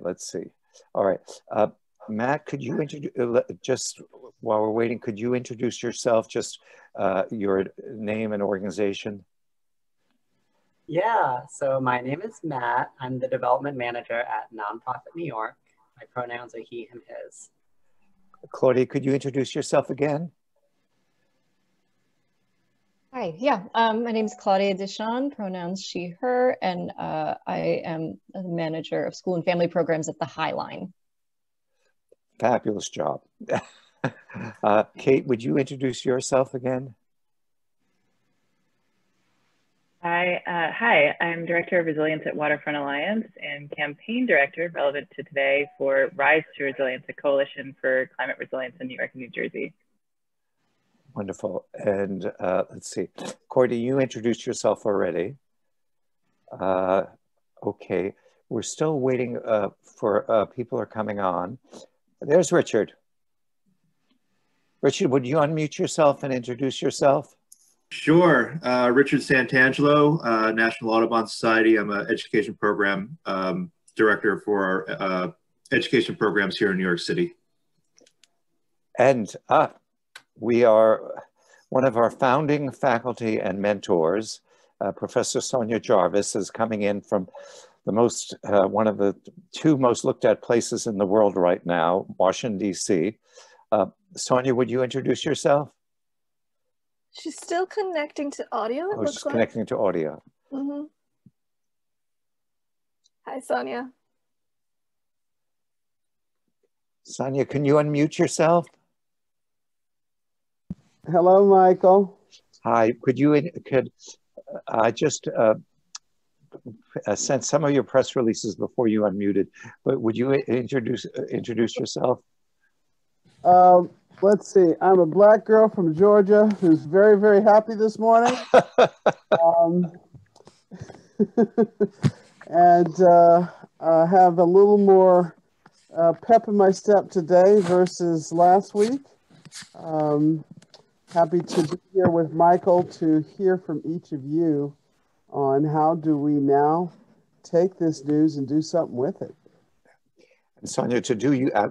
let's see. All right. Matt, could you introduce, just while we're waiting, could you introduce yourself, just your name and organization? Yeah, so my name is Matt. I'm the development manager at Nonprofit New York. My pronouns are he, him, his. Claudia, could you introduce yourself again? Hi, yeah, my name is Claudia Deschamps, pronouns she, her, and I am the manager of school and family programs at the High Line. Fabulous job. Kate, would you introduce yourself again? Hi, I'm Director of Resilience at Waterfront Alliance and Campaign Director, relevant to today, for Rise to Resilience, a coalition for climate resilience in New York and New Jersey. Wonderful. And let's see, Courtney, you introduced yourself already. Okay, we're still waiting for people are coming on. There's Richard. Richard, would you unmute yourself and introduce yourself? Sure. Richard Santangelo, National Audubon Society. I'm an education program director for our education programs here in New York City. And we are one of our founding faculty and mentors, Professor Sonia Jarvis, is coming in from the one of the two most looked at places in the world right now, Washington, D.C. Sonia, would you introduce yourself? She's still connecting to audio. Oh, she's connecting to audio. Mm-hmm. Hi, Sonia. Sonia, can you unmute yourself? Hello, Michael. Hi, could I just sent some of your press releases before you unmuted, but would you introduce yourself? Let's see. I'm a Black girl from Georgia who's very, very happy this morning. And I have a little more pep in my step today versus last week. Happy to be here with Michael to hear from each of you on how do we now take this news and do something with it. And Sonia,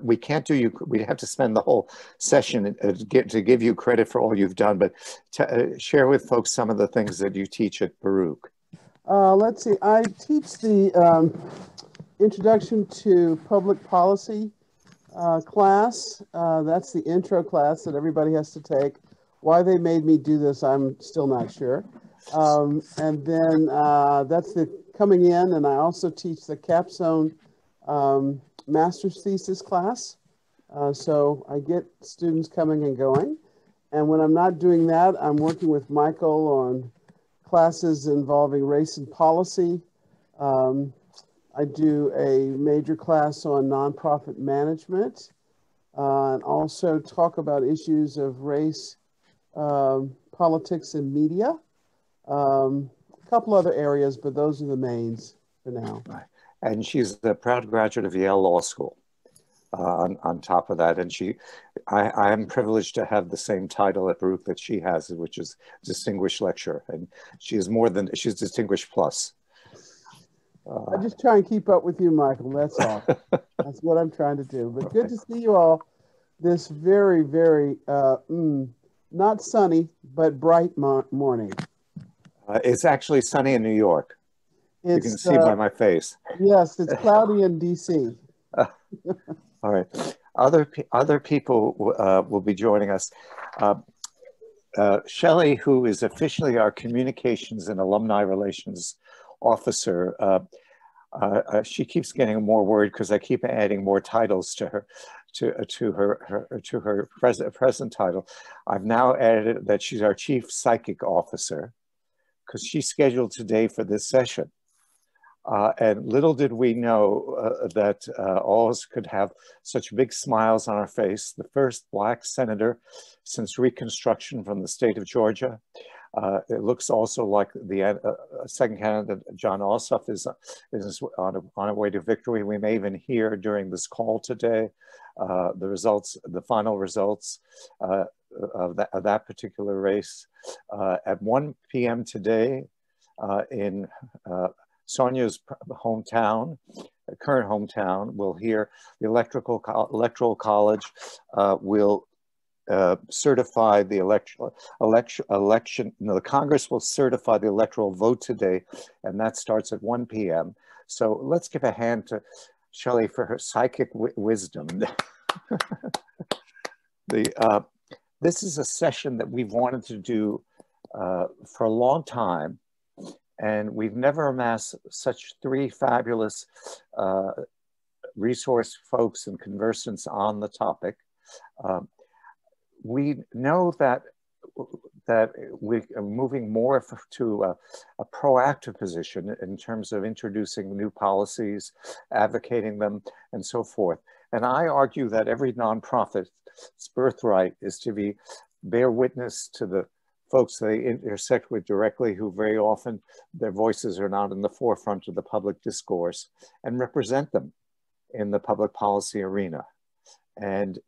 we can't do you, we have to spend the whole session to give you credit for all you've done, but share with folks some of the things that you teach at Baruch. Let's see, I teach the Introduction to Public Policy class. That's the intro class that everybody has to take. Why they made me do this, I'm still not sure. And then that's the coming in, and I also teach the capstone master's thesis class. So I get students coming and going. And when I'm not doing that, I'm working with Michael on classes involving race and policy. I do a major class on nonprofit management and also talk about issues of race, politics, and media. A couple other areas, but those are the mains for now. Right. And she's the proud graduate of Yale Law School on top of that. And I am privileged to have the same title at Baruch that she has, which is Distinguished Lecturer. And she is she's Distinguished Plus. I just try and keep up with you, Michael, that's all. That's what I'm trying to do. But good to see you all this very, very, not sunny, but bright morning. It's actually sunny in New York. You can see by my face. Yes, it's cloudy in DC. All right. Other people will be joining us. Shelly, who is officially our Communications and Alumni Relations Officer, she keeps getting more word because I keep adding more titles to her present title. I've now added that she's our Chief Psychic Officer because she's scheduled today for this session. And little did we know that all of us could have such big smiles on our face. The first Black senator since Reconstruction from the state of Georgia. It looks also like the second candidate, John Ossoff, is on a way to victory. We may even hear during this call today the final results of that particular race. At 1 p.m. today in Sonia's hometown, current hometown, will hear the Electoral College will certify the the Congress will certify the electoral vote today, and that starts at 1 p.m. So let's give a hand to Shelly for her psychic wisdom. This is a session that we've wanted to do for a long time, and we've never amassed such three fabulous resource folks and conversants on the topic. We know that we are moving more to a proactive position in terms of introducing new policies, advocating them, and so forth. And I argue that every nonprofit's birthright is to bear witness to the folks they intersect with directly, who very often their voices are not in the forefront of the public discourse, and represent them in the public policy arena. And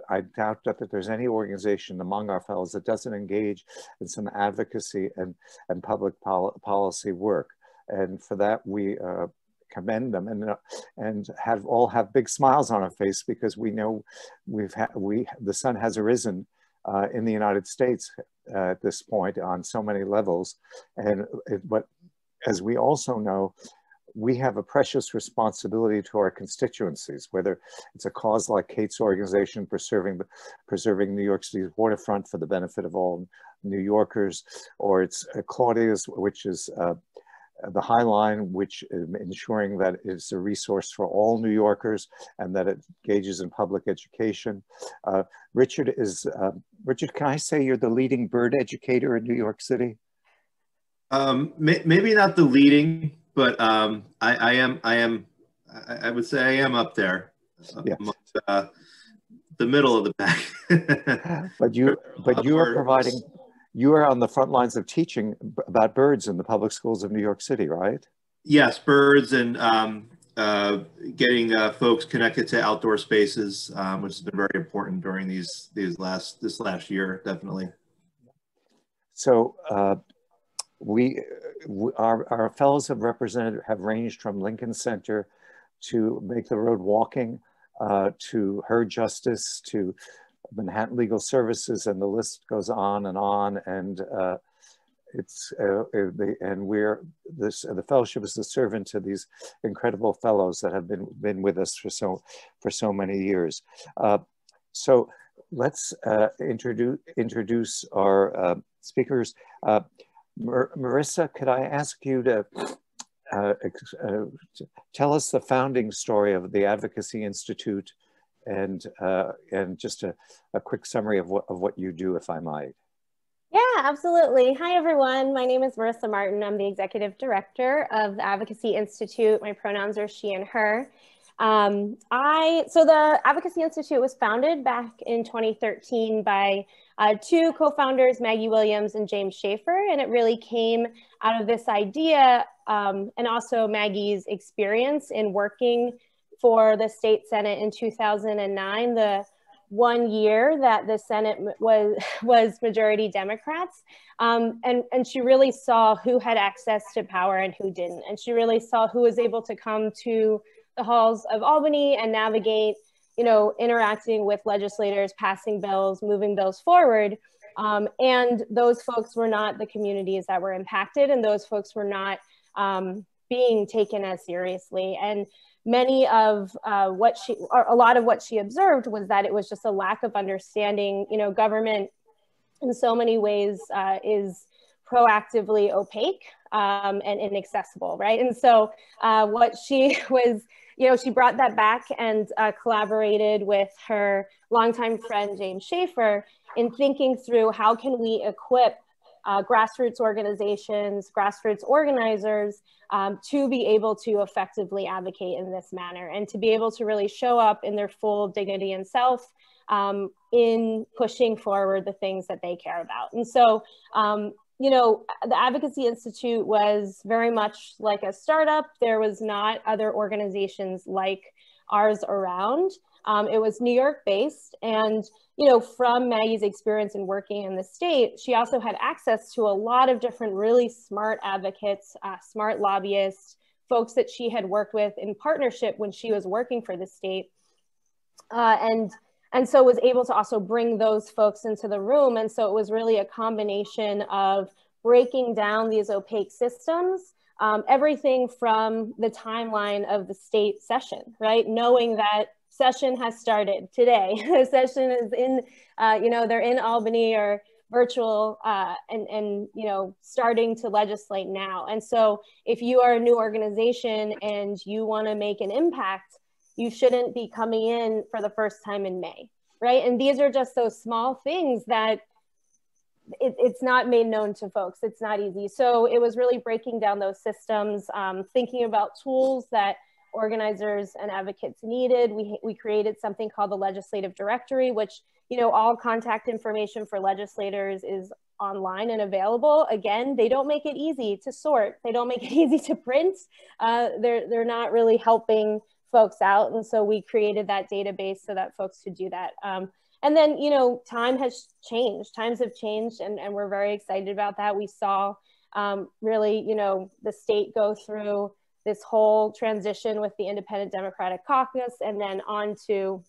I doubt that there's any organization among our fellows that doesn't engage in some advocacy and public policy work. And for that, we commend them and all have big smiles on our face, because we know the sun has arisen in the United States at this point on so many levels. But as we also know, we have a precious responsibility to our constituencies, whether it's a cause like Kate's organization preserving New York City's waterfront for the benefit of all New Yorkers, or it's Claudia's, which is the High Line, which is ensuring that it's a resource for all New Yorkers and that it engages in public education. Richard, can I say you're the leading bird educator in New York City? Maybe not the leading, but I would say I am up there, yeah. Amongst, the middle of the pack. But you are on the front lines of teaching about birds in the public schools of New York City, right? Yes, birds and getting folks connected to outdoor spaces, which has been very important during this last year, definitely. So our fellows have ranged from Lincoln Center to Make the Road Walking, to Her Justice, to Manhattan Legal Services, and the list goes on. And the fellowship is the servant to these incredible fellows that have been with us for so many years. So let's introduce our speakers. Marissa, could I ask you to tell us the founding story of the Advocacy Institute, and just a quick summary of what you do, if I might. Yeah, absolutely. Hi, everyone. My name is Marissa Martin. I'm the executive director of the Advocacy Institute. My pronouns are she and her. So the Advocacy Institute was founded back in 2013 by two co-founders, Maggie Williams and James Schaefer, and it really came out of this idea and also Maggie's experience in working for the state Senate in 2009, the 1 year that the Senate was majority Democrats. And she really saw who had access to power and who didn't. And she really saw who was able to come to the halls of Albany and navigate, interacting with legislators, passing bills, moving bills forward. And those folks were not the communities that were impacted, and those folks were not being taken as seriously. And many of a lot of what she observed was that it was just a lack of understanding. Government in so many ways is proactively opaque and inaccessible, right? And so what she was, she brought that back and collaborated with her longtime friend, James Schaefer, in thinking through how can we equip grassroots organizations, grassroots organizers to be able to effectively advocate in this manner and to be able to really show up in their full dignity and self in pushing forward the things that they care about. And so, the Advocacy Institute was very much like a startup. There was not other organizations like ours around. It was New York based, and from Maggie's experience in working in the state, she also had access to a lot of different really smart advocates, smart lobbyists, folks that she had worked with in partnership when she was working for the state. And so was able to also bring those folks into the room. And so it was really a combination of breaking down these opaque systems, everything from the timeline of the state session, right? Knowing that session has started today. The session is in, they're in Albany or virtual and starting to legislate now. And so if you are a new organization and you want to make an impact, you shouldn't be coming in for the first time in May, right? And these are just those small things that it's not made known to folks. It's not easy. So it was really breaking down those systems, thinking about tools that organizers and advocates needed. We created something called the Legislative Directory, which, all contact information for legislators is online and available. Again, they don't make it easy to sort. They don't make it easy to print. They're not really helping folks out. And so we created that database so that folks could do that. And then, time has changed. Times have changed, and we're very excited about that. We saw really, the state go through this whole transition with the Independent Democratic Caucus, and then on to,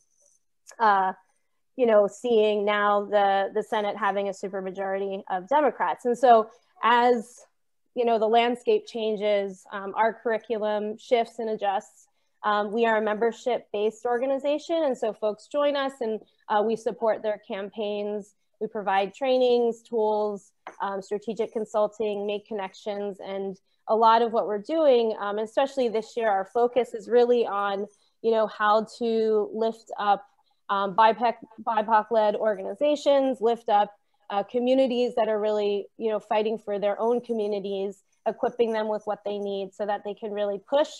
seeing now the Senate having a supermajority of Democrats. And so as, the landscape changes, our curriculum shifts and adjusts. We are a membership-based organization, and so folks join us and we support their campaigns. We provide trainings, tools, strategic consulting, make connections, and a lot of what we're doing, especially this year, our focus is really on, how to lift up BIPOC-led organizations, lift up communities that are really, fighting for their own communities, equipping them with what they need so that they can really push,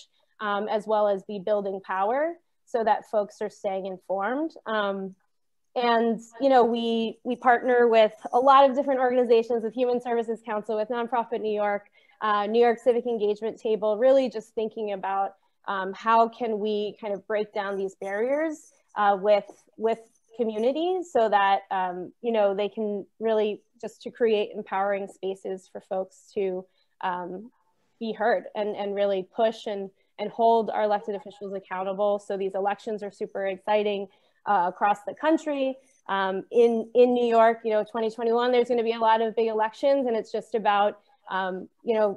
as well as be building power so that folks are staying informed. And, we partner with a lot of different organizations, with Human Services Council, with Nonprofit New York Civic Engagement Table, really just thinking about how can we kind of break down these barriers with communities so that, they can really just to create empowering spaces for folks to be heard and really push and hold our elected officials accountable. So these elections are super exciting across the country. In New York, 2021, there's going to be a lot of big elections, and it's just about,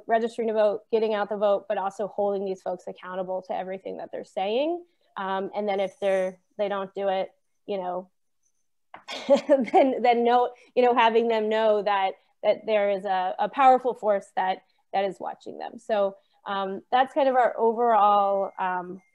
registering to vote, getting out the vote, but also holding these folks accountable to everything that they're saying. And then if they don't do it, then having them know that there is a powerful force that is watching them. So that's kind of our overall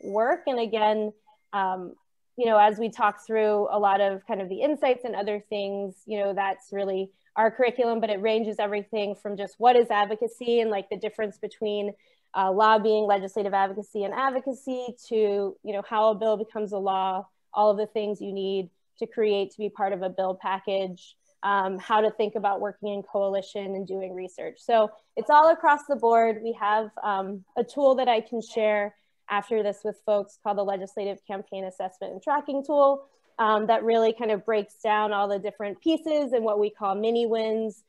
work. And again, as we talk through a lot of kind of the insights and other things, that's really our curriculum, but it ranges everything from just what is advocacy and like the difference between lobbying, legislative advocacy, and advocacy to, how a bill becomes a law, all of the things you need to create to be part of a bill package, how to think about working in coalition and doing research. So it's all across the board. We have a tool that I can share after this with folks called the Legislative Campaign Assessment and Tracking Tool that really kind of breaks down all the different pieces and what we call mini wins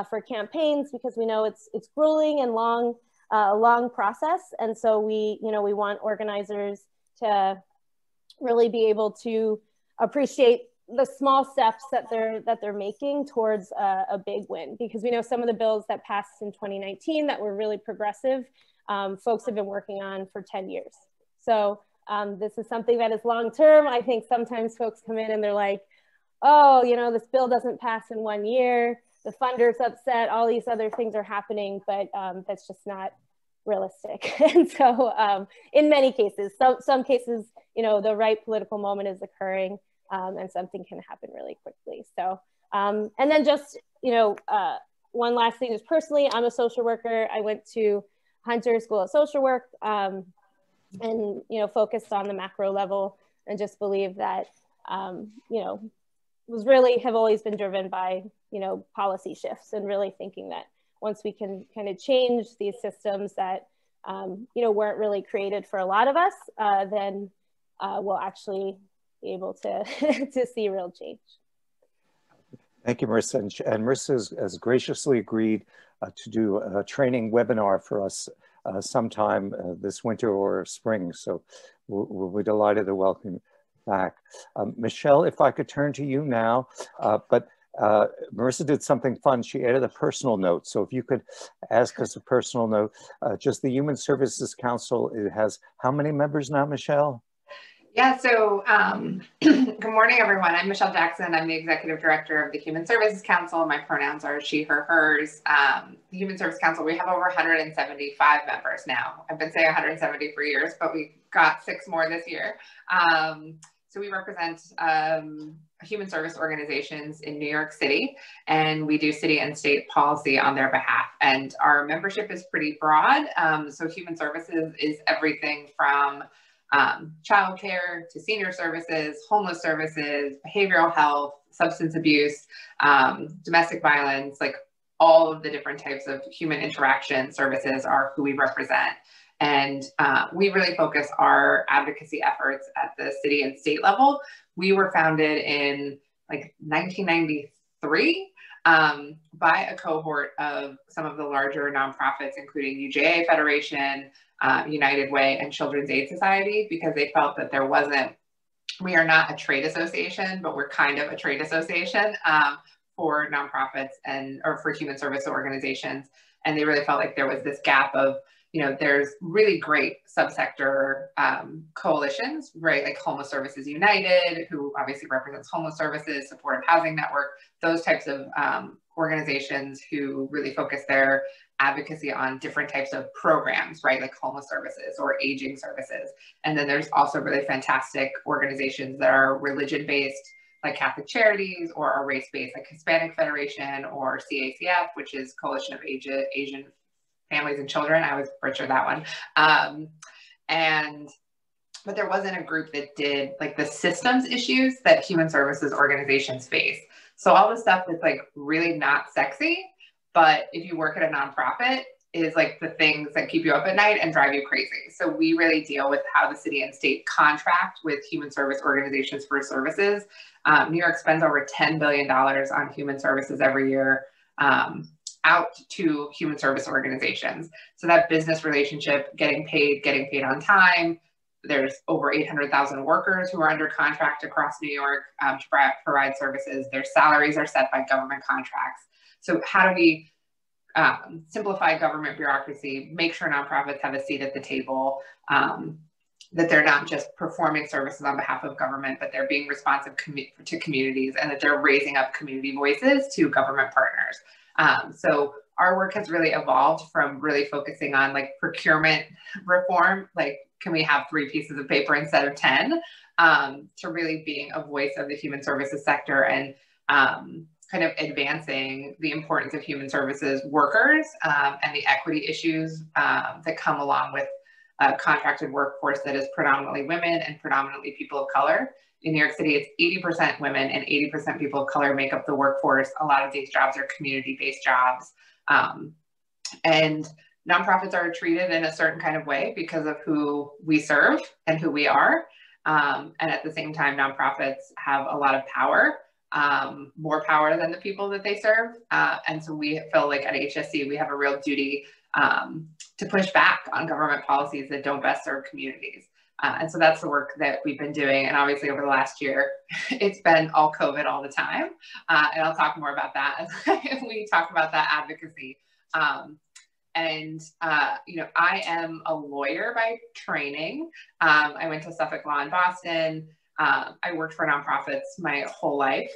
for campaigns, because we know it's grueling and a long process. And so we want organizers to really be able to appreciate the small steps that they're making towards a big win, because we know some of the bills that passed in 2019 that were really progressive, folks have been working on for 10 years. So this is something that is long-term. I think sometimes folks come in and they're like, oh, this bill doesn't pass in 1 year, the funder's upset, all these other things are happening, but that's just not realistic. And so in many cases, some cases, the right political moment is occurring and something can happen really quickly. So, and then just, one last thing is personally, I'm a social worker. I went to Hunter School of Social Work and, focused on the macro level and just believe that, have always been driven by, policy shifts and really thinking that once we can kind of change these systems that, weren't really created for a lot of us, then we'll actually be able to, to see real change. Thank you, Marissa. And Marissa has graciously agreed to do a training webinar for us sometime this winter or spring. So we'll be delighted to welcome you back. Michelle, if I could turn to you now, but Marissa did something fun. She added a personal note. So if you could ask us a personal note, just the Human Services Council, it has how many members now, Michelle? Yeah, so good morning, everyone. I'm Michelle Jackson. I'm the Executive Director of the Human Services Council. My pronouns are she, her, hers. The Human Service Council, we have over 175 members now. I've been saying 170 for years, but we got 6 more this year. So we represent human service organizations in New York City, and we do city and state policy on their behalf. And our membership is pretty broad. So human services is everything from childcare to senior services, homeless services, behavioral health, substance abuse, domestic violence, like all of the different types of human interaction services are who we represent. And we really focus our advocacy efforts at the city and state level. We were founded in like 1993 by a cohort of some of the larger nonprofits, including UJA Federation, United Way, and Children's Aid Society, because they felt that there wasn't, we are not a trade association, but we're kind of a trade association for nonprofits or for human service organizations. And they really felt like there was this gap of, you know, there's really great subsector coalitions, right? Like Homeless Services United, who obviously represents homeless services, Supportive Housing Network, those types of organizations who really focus their advocacy on different types of programs, right? Like homeless services or aging services. And then there's also really fantastic organizations that are religion-based, like Catholic Charities, or are race-based, like Hispanic Federation or CACF, which is Coalition of Asian Families and Children. I always butcher that one. But there wasn't a group that did like the systems issues that human services organizations face. So all the stuff that's like really not sexy, but if you work at a nonprofit, is like the things that keep you up at night and drive you crazy. So we really deal with how the city and state contract with human service organizations for services. New York spends over $10 billion on human services every year out to human service organizations. So that business relationship, getting paid on time. There's over 800,000 workers who are under contract across New York to provide services. Their salaries are set by government contracts. So how do we simplify government bureaucracy, make sure nonprofits have a seat at the table, that they're not just performing services on behalf of government, but they're being responsive to communities, and that they're raising up community voices to government partners. So our work has really evolved from really focusing on like procurement reform, like can we have 3 pieces of paper instead of 10, to really being a voice of the human services sector and kind of advancing the importance of human services workers and the equity issues that come along with a contracted workforce that is predominantly women and predominantly people of color. In New York City, it's 80% women and 80% people of color make up the workforce. A lot of these jobs are community-based jobs. And nonprofits are treated in a certain kind of way because of who we serve and who we are. And at the same time, nonprofits have a lot of power, more power than the people that they serve. And so we feel like at HSC, we have a real duty to push back on government policies that don't best serve communities. And so that's the work that we've been doing. And obviously over the last year, it's been all COVID all the time. And I'll talk more about that as we talk about that advocacy. You know, I am a lawyer by training. I went to Suffolk Law in Boston. I worked for nonprofits my whole life,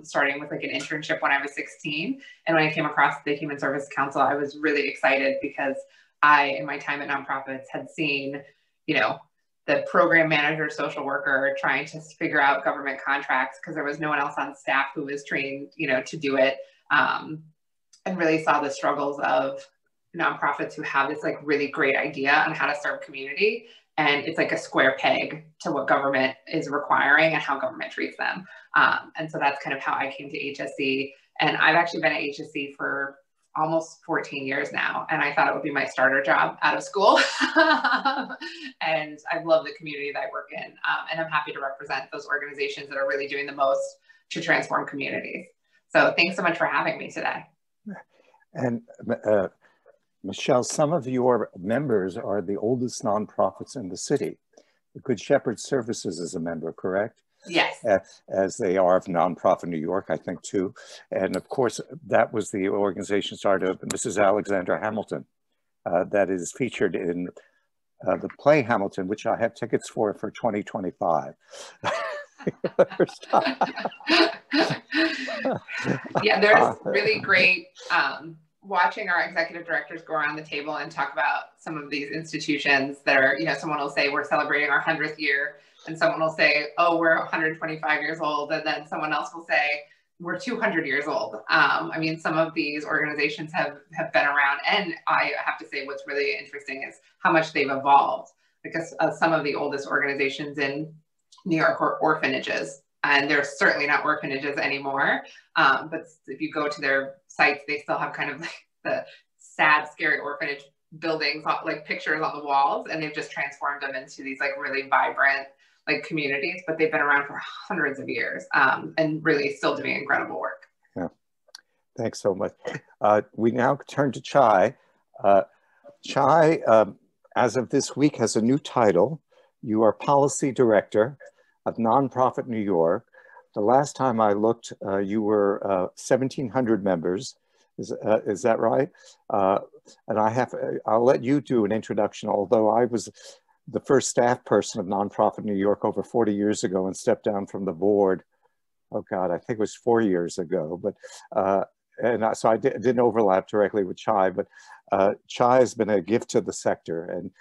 starting with like an internship when I was 16. And when I came across the Human Service Council, I was really excited because I, in my time at nonprofits, had seen, you know, the program manager, social worker trying to figure out government contracts because there was no one else on staff who was trained, you know, to do it, and really saw the struggles of nonprofits who have this like really great idea on how to serve community. And it's like a square peg to what government is requiring and how government treats them. And so that's kind of how I came to HSC. And I've actually been at HSC for almost 14 years now. And I thought it would be my starter job out of school. And I love the community that I work in. And I'm happy to represent those organizations that are really doing the most to transform communities. So thanks so much for having me today. And Michelle, some of your members are the oldest nonprofits in the city. The Good Shepherd Services is a member, correct? Yes. As they are of Nonprofit New York, I think, too. And of course, that was the organization started by Mrs. Alexandra Hamilton that is featured in the play Hamilton, which I have tickets for 2025. Yeah, there's really great watching our executive directors go around the table and talk about some of these institutions that are, you know, someone will say we're celebrating our 100th year, and someone will say, oh, we're 125 years old, and then someone else will say we're 200 years old. I mean, some of these organizations have been around, and I have to say what's really interesting is how much they've evolved, because some of the oldest organizations in New York are orphanages, and they're certainly not orphanages anymore. But if you go to their sites, they still have kind of like the sad, scary orphanage buildings, like pictures on the walls, and they've just transformed them into these like really vibrant like communities, but they've been around for hundreds of years and really still doing incredible work. Yeah, thanks so much. We now turn to Chai. Chai, as of this week, has a new title. You are Policy Director of Nonprofit New York. The last time I looked, you were 1,700 members. Is that right? And I'll let you do an introduction, although I was the first staff person of Nonprofit New York over 40 years ago and stepped down from the board. Oh God, I think it was 4 years ago. But so I didn't overlap directly with Chai, but Chai has been a gift to the sector, and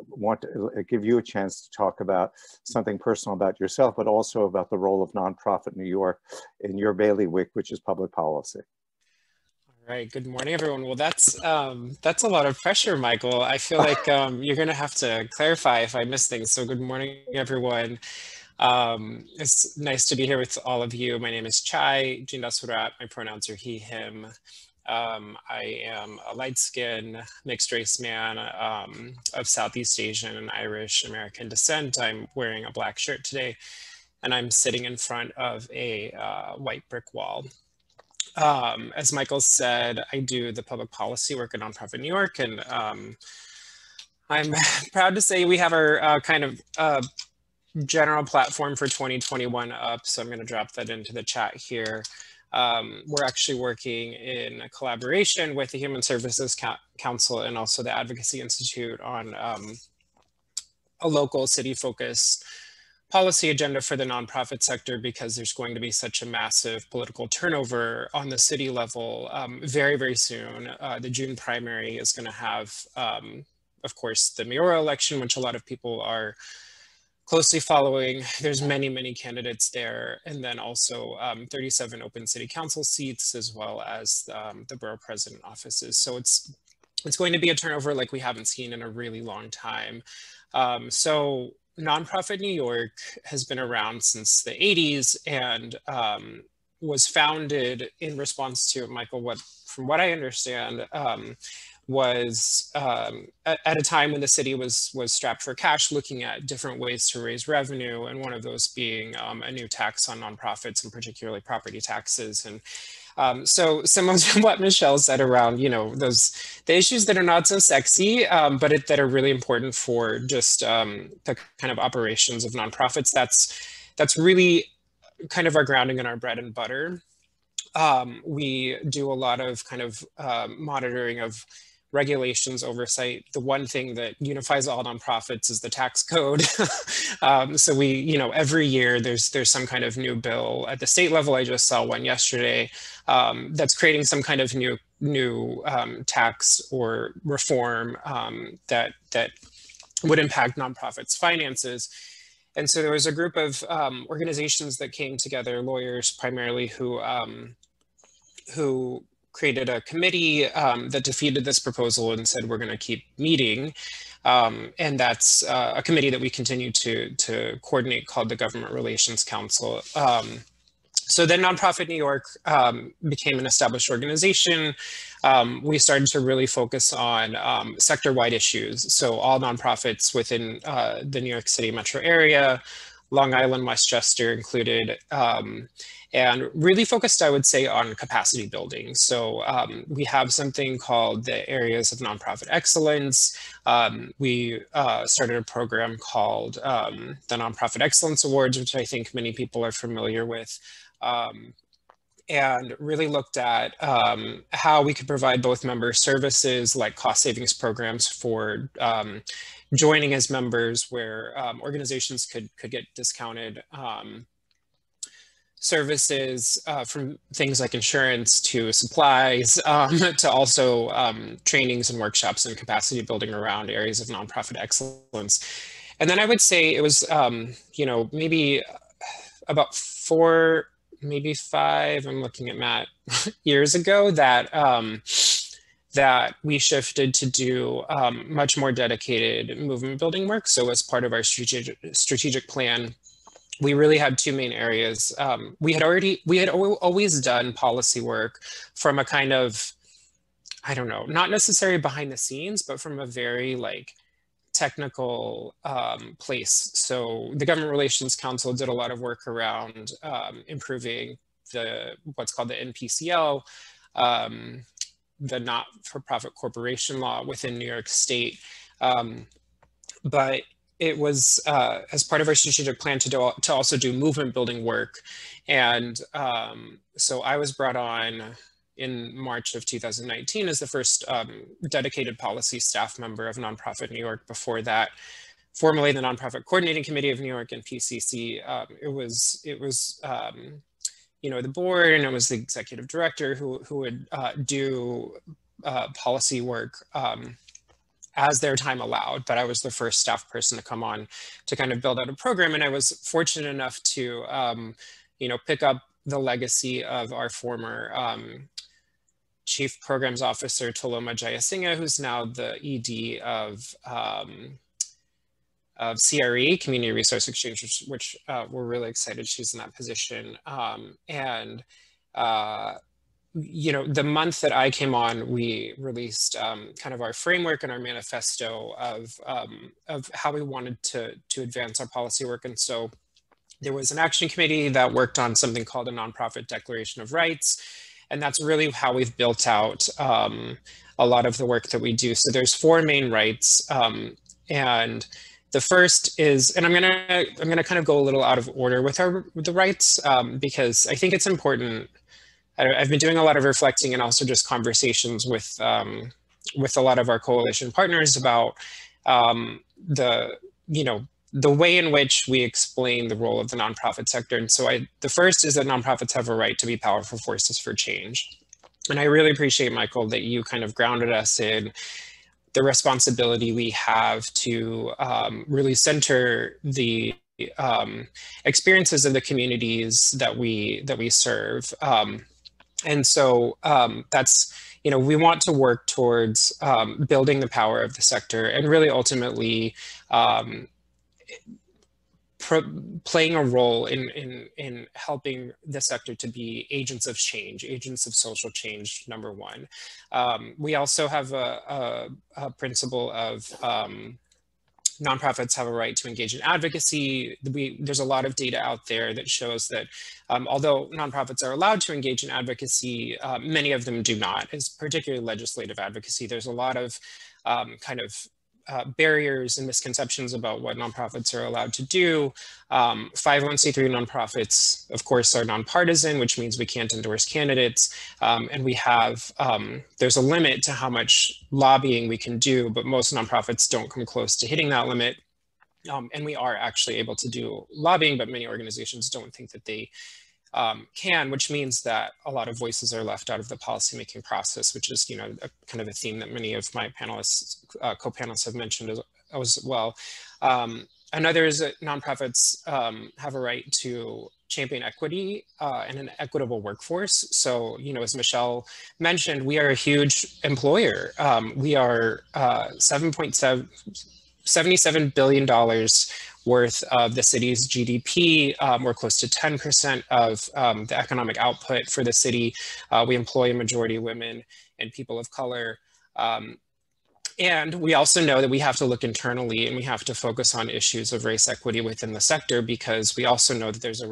want to give you a chance to talk about something personal about yourself, but also about the role of Nonprofit New York in your bailiwick, which is public policy. All right, good morning, everyone. Well, that's a lot of pressure, Michael. I feel like you're gonna have to clarify if I miss things. So good morning, everyone. It's nice to be here with all of you. My name is Chai Jindasurat. My pronouns are he, him. I am a light-skinned, mixed-race man of Southeast Asian and Irish American descent. I'm wearing a black shirt today, and I'm sitting in front of a white brick wall. As Michael said, I do the public policy work at Nonprofit New York, and I'm proud to say we have our kind of general platform for 2021 up, so I'm going to drop that into the chat here. We're actually working in collaboration with the Human Services Council and also the Advocacy Institute on a local city-focused policy agenda for the nonprofit sector, because there's going to be such a massive political turnover on the city level very, very soon. The June primary is going to have, of course, the mayoral election, which a lot of people are closely following. There's many, many candidates there. And then also 37 open city council seats, as well as the borough president offices. So it's going to be a turnover like we haven't seen in a really long time. So Nonprofit New York has been around since the 80s and was founded in response to, Michael, from what I understand, was at a time when the city was strapped for cash, looking at different ways to raise revenue, and one of those being a new tax on nonprofits, and particularly property taxes. And so similar to what Michelle said around, you know, the issues that are not so sexy, but that are really important for just the kind of operations of nonprofits. That's really kind of our grounding and our bread and butter. We do a lot of kind of monitoring of regulations, oversight. The one thing that unifies all nonprofits is the tax code. So we, you know, every year there's some kind of new bill at the state level. I just saw one yesterday that's creating some kind of new tax or reform that would impact nonprofits' finances. And so there was a group of organizations that came together, lawyers primarily, who created a committee that defeated this proposal and said, we're going to keep meeting. And that's a committee that we continue to coordinate, called the Government Relations Council. So then Nonprofit New York became an established organization. We started to really focus on sector-wide issues. So all nonprofits within the New York City metro area, Long Island, Westchester included, and really focused, I would say, on capacity building. So we have something called the Areas of Nonprofit Excellence. We started a program called the Nonprofit Excellence Awards, which I think many people are familiar with. And really looked at how we could provide both member services like cost savings programs for joining as members, where organizations could get discounted services from things like insurance to supplies, to also trainings and workshops and capacity building around areas of nonprofit excellence. And then I would say it was, you know, maybe about 4, maybe 5, I'm looking at Matt, years ago that that we shifted to do much more dedicated movement building work. So as part of our strategic plan, we really had 2 main areas. We had always done policy work from a kind of, I don't know, not necessarily behind the scenes, but from a very like technical place. So the Government Relations Council did a lot of work around improving what's called the NPCL, the not-for-profit corporation law within New York State. But it was as part of our strategic plan to also do movement building work. And so I was brought on in March of 2019 as the first dedicated policy staff member of Nonprofit New York. Before that, formerly the Nonprofit Coordinating Committee of New York and PCC. It was you know, the board, and it was the executive director who would do policy work as their time allowed. But I was the first staff person to come on to kind of build out a program. And I was fortunate enough to, you know, pick up the legacy of our former Chief Programs Officer, Toloma Jayasinghe, who's now the ED of CRE, Community Resource Exchange, which we're really excited she's in that position. You know, the month that I came on, we released kind of our framework and our manifesto of how we wanted to advance our policy work. And so there was an action committee that worked on something called a Nonprofit Declaration of Rights. And that's really how we've built out a lot of the work that we do. So there's 4 main rights. And the first is, and I'm gonna kind of go a little out of order with the rights, because I think it's important. I've been doing a lot of reflecting and also just conversations with a lot of our coalition partners about the way in which we explain the role of the nonprofit sector. And so the first is that nonprofits have a right to be powerful forces for change. And I really appreciate, Michael, that you kind of grounded us in the responsibility we have to really center the experiences of the communities that we serve. And so that's, you know, we want to work towards building the power of the sector and really ultimately playing a role in helping the sector to be agents of change, agents of social change, number one. We also have a principle of nonprofits have a right to engage in advocacy. There's a lot of data out there that shows that although nonprofits are allowed to engage in advocacy, many of them do not, particularly legislative advocacy. There's a lot of kind of barriers and misconceptions about what nonprofits are allowed to do. 501c3 nonprofits, of course, are nonpartisan, which means we can't endorse candidates. And we have, there's a limit to how much lobbying we can do, but most nonprofits don't come close to hitting that limit. And we are actually able to do lobbying, but many organizations don't think that they can, which means that a lot of voices are left out of the policymaking process, which is, you know, kind of a theme that many of my panelists, co-panelists have mentioned as well. Another is that nonprofits have a right to champion equity and an equitable workforce. So, you know, as Michelle mentioned, we are a huge employer. We are $77 billion worth of the city's GDP. We're close to 10% of the economic output for the city. We employ a majority of women and people of color. And we also know that we have to look internally and we have to focus on issues of race equity within the sector, because we also know that there's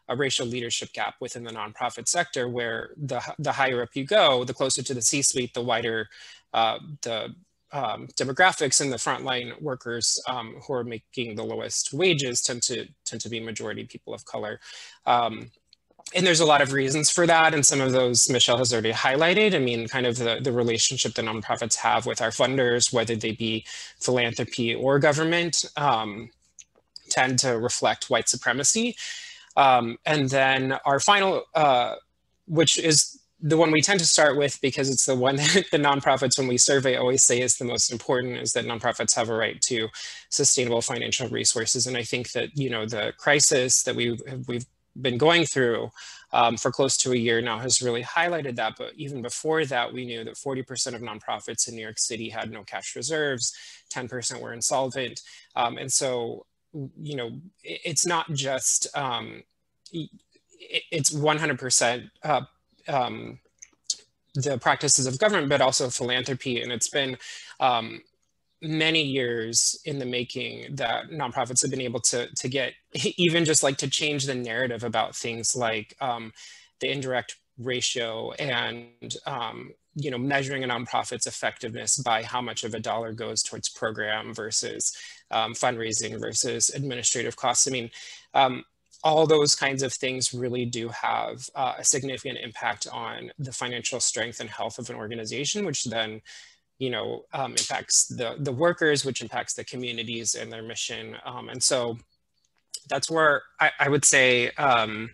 a racial leadership gap within the nonprofit sector, where the higher up you go, the closer to the C-suite, the wider the demographics and the frontline workers who are making the lowest wages tend to be majority people of color. And there's a lot of reasons for that, and some of those Michelle has already highlighted. I mean, kind of the relationship that nonprofits have with our funders, whether they be philanthropy or government, tend to reflect white supremacy. And then our final, which is the one we tend to start with because it's the one that the nonprofits, when we survey, always say is the most important, is that nonprofits have a right to sustainable financial resources. And I think that, you know, the crisis that we've been going through for close to a year now has really highlighted that. But even before that, we knew that 40% of nonprofits in New York City had no cash reserves, 10% were insolvent. And so, you know, it's not just, it's 100% the practices of government, but also philanthropy. And it's been many years in the making that nonprofits have been able to get, even just like to change the narrative about things like the indirect ratio and, you know, measuring a nonprofit's effectiveness by how much of a dollar goes towards program versus fundraising versus administrative costs. I mean, all those kinds of things really do have a significant impact on the financial strength and health of an organization, which then, you know, impacts the workers, which impacts the communities and their mission. And so that's where I would say kind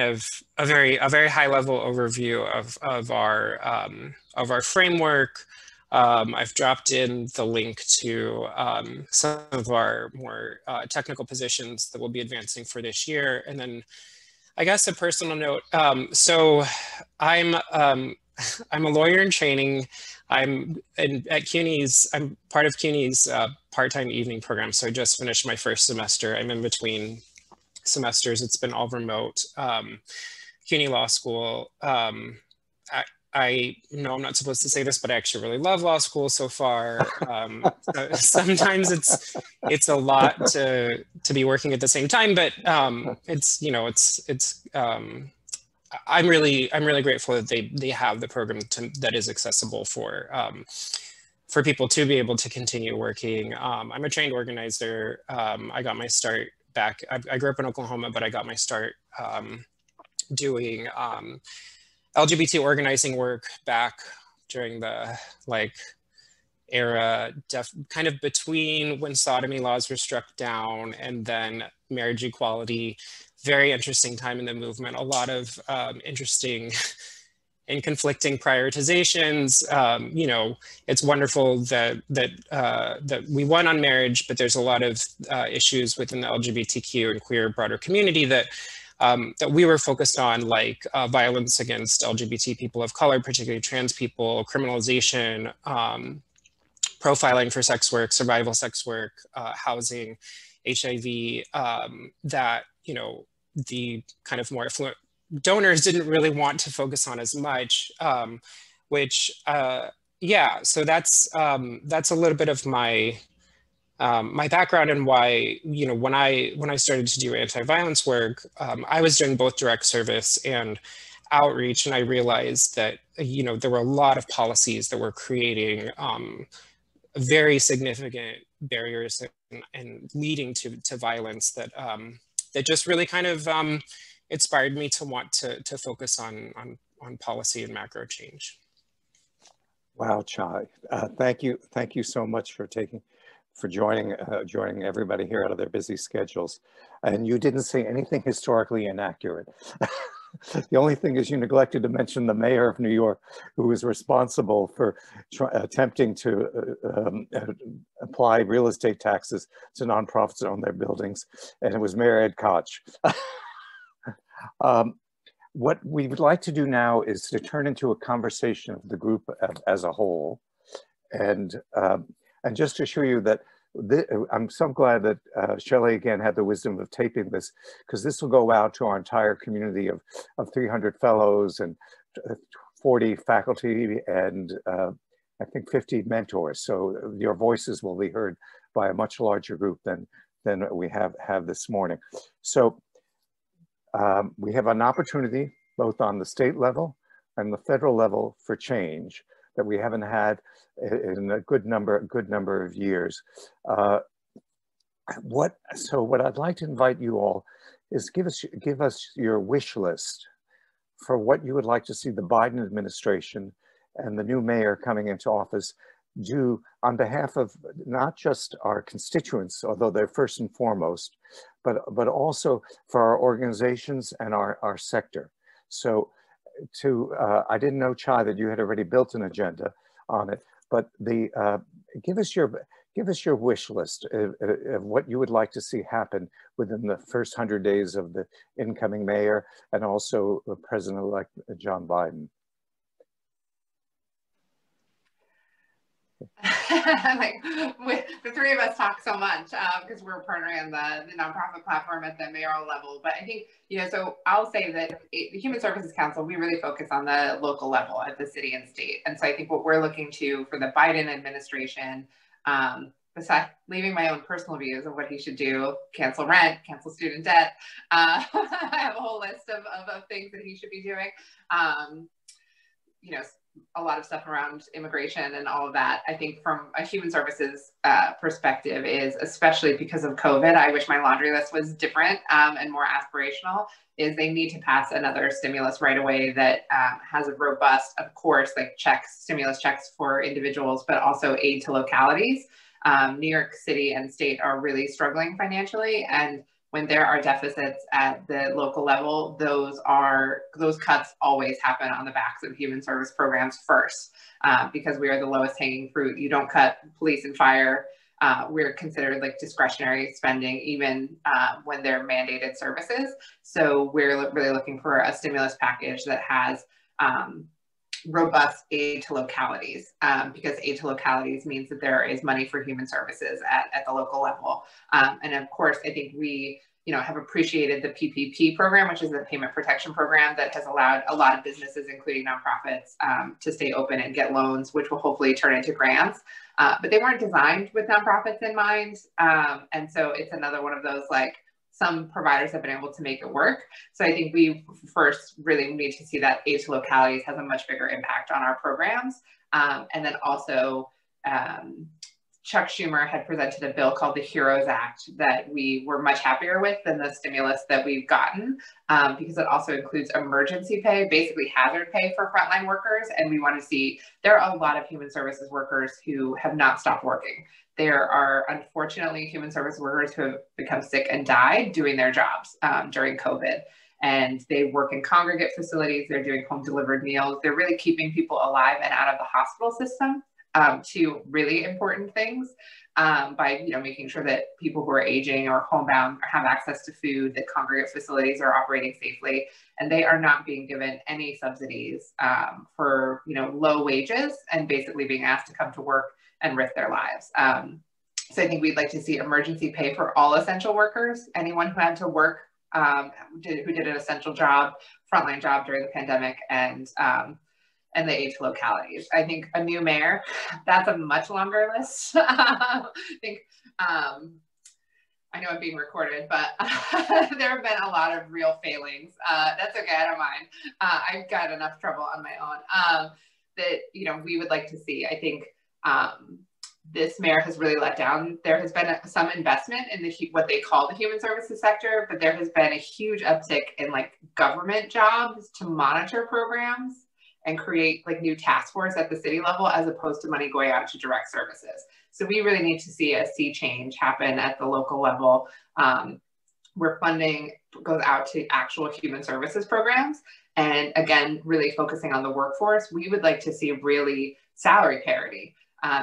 of a very high level overview of our framework. I've dropped in the link to some of our more technical positions that we'll be advancing for this year. And then I guess a personal note. So I'm a lawyer in training. I'm at CUNY's, I'm part of CUNY's part-time evening program. So I just finished my first semester. I'm in between semesters. It's been all remote. CUNY Law School. I know I'm not supposed to say this, but I actually really love law school so far. Sometimes it's a lot to be working at the same time, but it's, you know, I'm really grateful that they have the program that is accessible for people to be able to continue working. I'm a trained organizer. I got my start back. I grew up in Oklahoma, but I got my start doing LGBT organizing work back during the era, kind of between when sodomy laws were struck down and then marriage equality. Very interesting time in the movement. A lot of interesting and conflicting prioritizations. You know, it's wonderful that we won on marriage, but there's a lot of issues within the LGBTQ and queer broader community that we were focused on, like violence against LGBT people of color, particularly trans people, criminalization, profiling for sex work, survival sex work, housing, HIV, that, you know, the kind of more affluent donors didn't really want to focus on as much, which, yeah, so that's a little bit of my my background and why, you know, when I started to do anti-violence work, I was doing both direct service and outreach, and I realized that, you know, there were a lot of policies that were creating very significant barriers and leading to violence that that just really kind of inspired me to want to focus on policy and macro change. Wow, Chai, thank you so much for joining everybody here out of their busy schedules. And you didn't say anything historically inaccurate. The only thing is you neglected to mention the mayor of New York, who was responsible for attempting to apply real estate taxes to nonprofits that own their buildings, and it was Mayor Ed Koch. What we would like to do now is to turn into a conversation of the group as a whole, and just to show you that I'm so glad that Shelly again had the wisdom of taping this, because this will go out to our entire community of 300 fellows and 40 faculty and I think 50 mentors. So your voices will be heard by a much larger group than we have this morning. So we have an opportunity both on the state level and the federal level for change that we haven't had in a good number of years. What I'd like to invite you all is give us your wish list for what you would like to see the Biden administration and the new mayor coming into office do on behalf of not just our constituents, although they're first and foremost, but also for our organizations and our sector. So I didn't know, Chai, that you had already built an agenda on it, but give us your wish list of what you would like to see happen within the first 100 days of the incoming mayor and also President-elect John Biden. Like the three of us talk so much because we're partnering on the nonprofit platform at the mayoral level. But I think, so I'll say that the Human Services Council, we really focus on the local level at the city and state. And so I think what we're looking to for the Biden administration, besides leaving my own personal views of what he should do, cancel rent, cancel student debt, I have a whole list of things that he should be doing. A lot of stuff around immigration and all of that. I think from a human services perspective is, especially because of COVID, I wish my laundry list was different and more aspirational, is they need to pass another stimulus right away that has a robust, of course, like stimulus checks for individuals, but also aid to localities. New York City and state are really struggling financially, and when there are deficits at the local level, those cuts always happen on the backs of human service programs first, because we are the lowest hanging fruit. You don't cut police and fire. We're considered like discretionary spending, even when they're mandated services. So we're really looking for a stimulus package that has robust aid to localities, because aid to localities means that there is money for human services at the local level. And of course, I think we have appreciated the PPP program, which is the payment protection program that has allowed a lot of businesses, including nonprofits, to stay open and get loans, which will hopefully turn into grants. But they weren't designed with nonprofits in mind. And so it's another one of those, like, some providers have been able to make it work. So I think we first really need to see that aid to localities has a much bigger impact on our programs. And then also, Chuck Schumer had presented a bill called the HEROES Act that we were much happier with than the stimulus that we've gotten, because it also includes emergency pay, basically hazard pay for frontline workers. And we want to see, there are a lot of human services workers who have not stopped working. There are, unfortunately, human service workers who have become sick and died doing their jobs during COVID. And they work in congregate facilities. They're doing home delivered meals. They're really keeping people alive and out of the hospital system. To really important things by making sure that people who are aging or homebound have access to food, that congregate facilities are operating safely, and they are not being given any subsidies for low wages and basically being asked to come to work and risk their lives. So I think we'd like to see emergency pay for all essential workers, anyone who had to work, who did an essential job, frontline job during the pandemic, and the aid to localities. I think a new mayor, that's a much longer list. I think, I know I'm being recorded, but there have been a lot of real failings. That's okay, I don't mind. I've got enough trouble on my own that, we would like to see. I think this mayor has really let down. There has been some investment in what they call the human services sector, but there has been a huge uptick in government jobs to monitor programs and create new task force at the city level, as opposed to money going out to direct services. So we really need to see a sea change happen at the local level, where funding goes out to actual human services programs. And again, really focusing on the workforce. We would like to see really salary parity.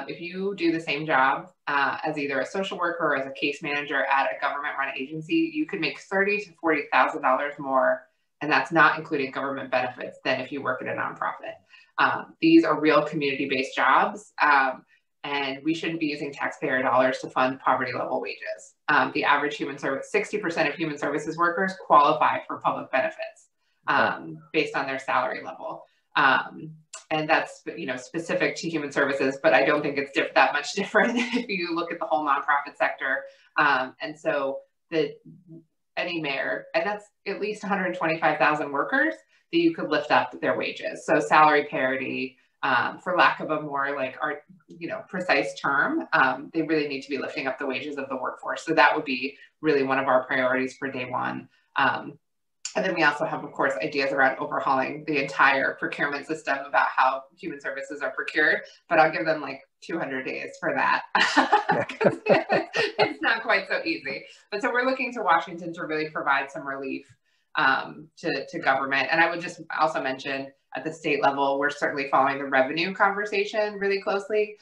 If you do the same job as either a social worker or as a case manager at a government-run agency, you could make $30,000 to $40,000 more, and that's not including government benefits, than if you work at a nonprofit. These are real community-based jobs, and we shouldn't be using taxpayer dollars to fund poverty-level wages. The average 60% of human services workers qualify for public benefits based on their salary level. And that's, you know, specific to human services, but I don't think it's that much different if you look at the whole nonprofit sector. And so any mayor, and that's at least 125,000 workers that you could lift up their wages. So salary parity, for lack of a more like precise term, they really need to be lifting up the wages of the workforce. So that would be really one of our priorities for day one. And then we also have, of course, ideas around overhauling the entire procurement system about how human services are procured, but I'll give them like 200 days for that. It's not quite so easy. But so we're looking to Washington to really provide some relief to government. And I would just also mention at the state level, we're certainly following the revenue conversation really closely.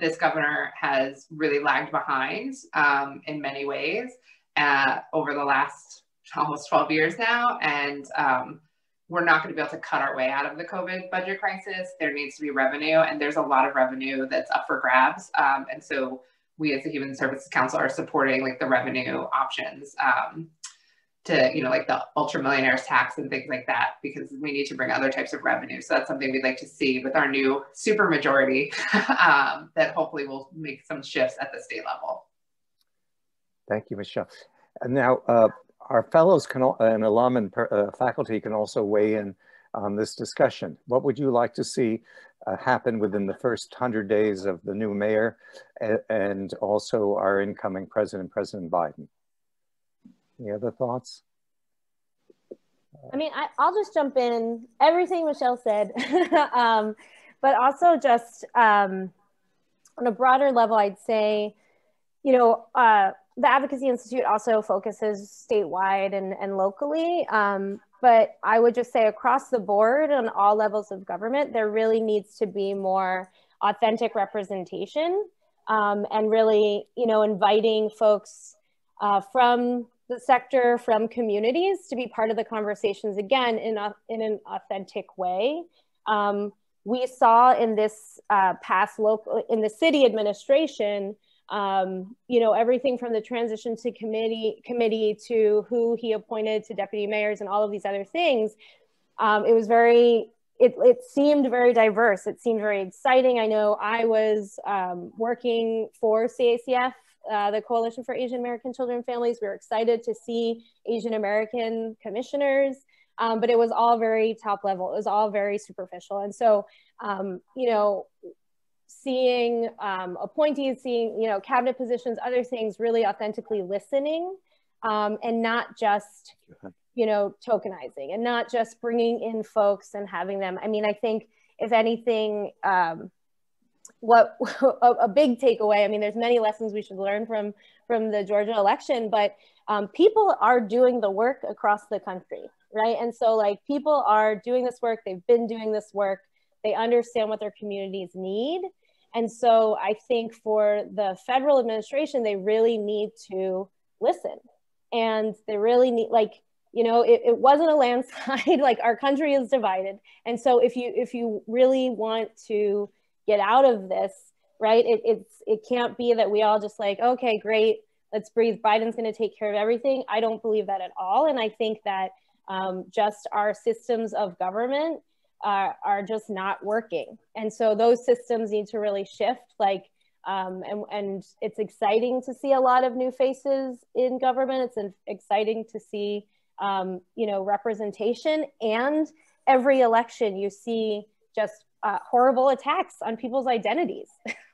This governor has really lagged behind in many ways over the last almost 12 years now. And we're not going to be able to cut our way out of the COVID budget crisis. There needs to be revenue, and there's a lot of revenue that's up for grabs. And so we as the Human Services Council are supporting like the revenue options to, you know, like the ultra millionaires tax and things like that, because we need to bring other types of revenue. So that's something we'd like to see with our new super majority that hopefully will make some shifts at the state level. Thank you, Michelle. And now, our fellows and alum and faculty can also weigh in on this discussion. What would you like to see happen within the first 100 days of the new mayor and also our incoming president, President Biden? Any other thoughts? I mean, I'll just jump in. Everything Michelle said, but also just on a broader level, I'd say, you know, the Advocacy Institute also focuses statewide and locally, but I would just say across the board on all levels of government, there really needs to be more authentic representation and really, you know, inviting folks from the sector, from communities to be part of the conversations again in an authentic way. We saw in this in the city administration, you know, everything from the transition to committee to who he appointed to deputy mayors and all of these other things. It was it seemed very diverse. It seemed very exciting. I know I was working for CACF, the Coalition for Asian American Children and Families. We were excited to see Asian American commissioners, but it was all very top level. It was all very superficial. And so, you know, seeing appointees, seeing, you know, cabinet positions, other things, really authentically listening and not just, you know, tokenizing and not just bringing in folks and having them. I mean, I think if anything, what a big takeaway, I mean, there's many lessons we should learn from the Georgia election, but people are doing the work across the country, right? And so like people are doing this work, they've been doing this work, they understand what their communities need. And so I think for the federal administration, they really need to listen. And they really need, like, you know, it wasn't a landslide, like our country is divided. And so if you really want to get out of this, right, it can't be that we all just like, okay, great, let's breathe, Biden's gonna take care of everything. I don't believe that at all. And I think that just our systems of government are just not working. And so those systems need to really shift, like, and it's exciting to see a lot of new faces in government. It's exciting to see, you know, representation, and every election you see just horrible attacks on people's identities,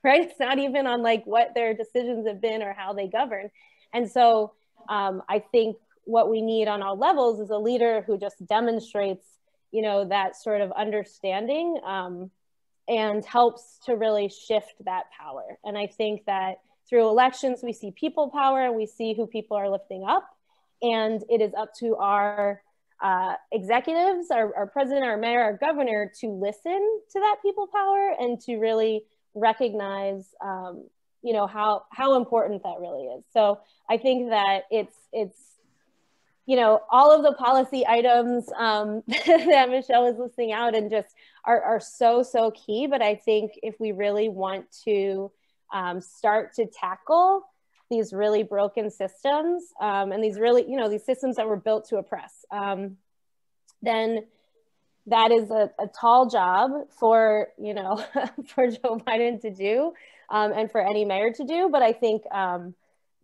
right? It's not even on like what their decisions have been or how they govern. And so I think what we need on all levels is a leader who just demonstrates, you know, that sort of understanding and helps to really shift that power. And I think that through elections, we see people power and we see who people are lifting up. And it is up to our executives, our president, our mayor, our governor to listen to that people power and to really recognize, you know, how important that really is. So I think that it's you know, all of the policy items that Michelle was listing out and just are so key. But I think if we really want to start to tackle these really broken systems and these really, you know, these systems that were built to oppress, then that is a tall job for, you know, for Joe Biden to do, and for any mayor to do. But I think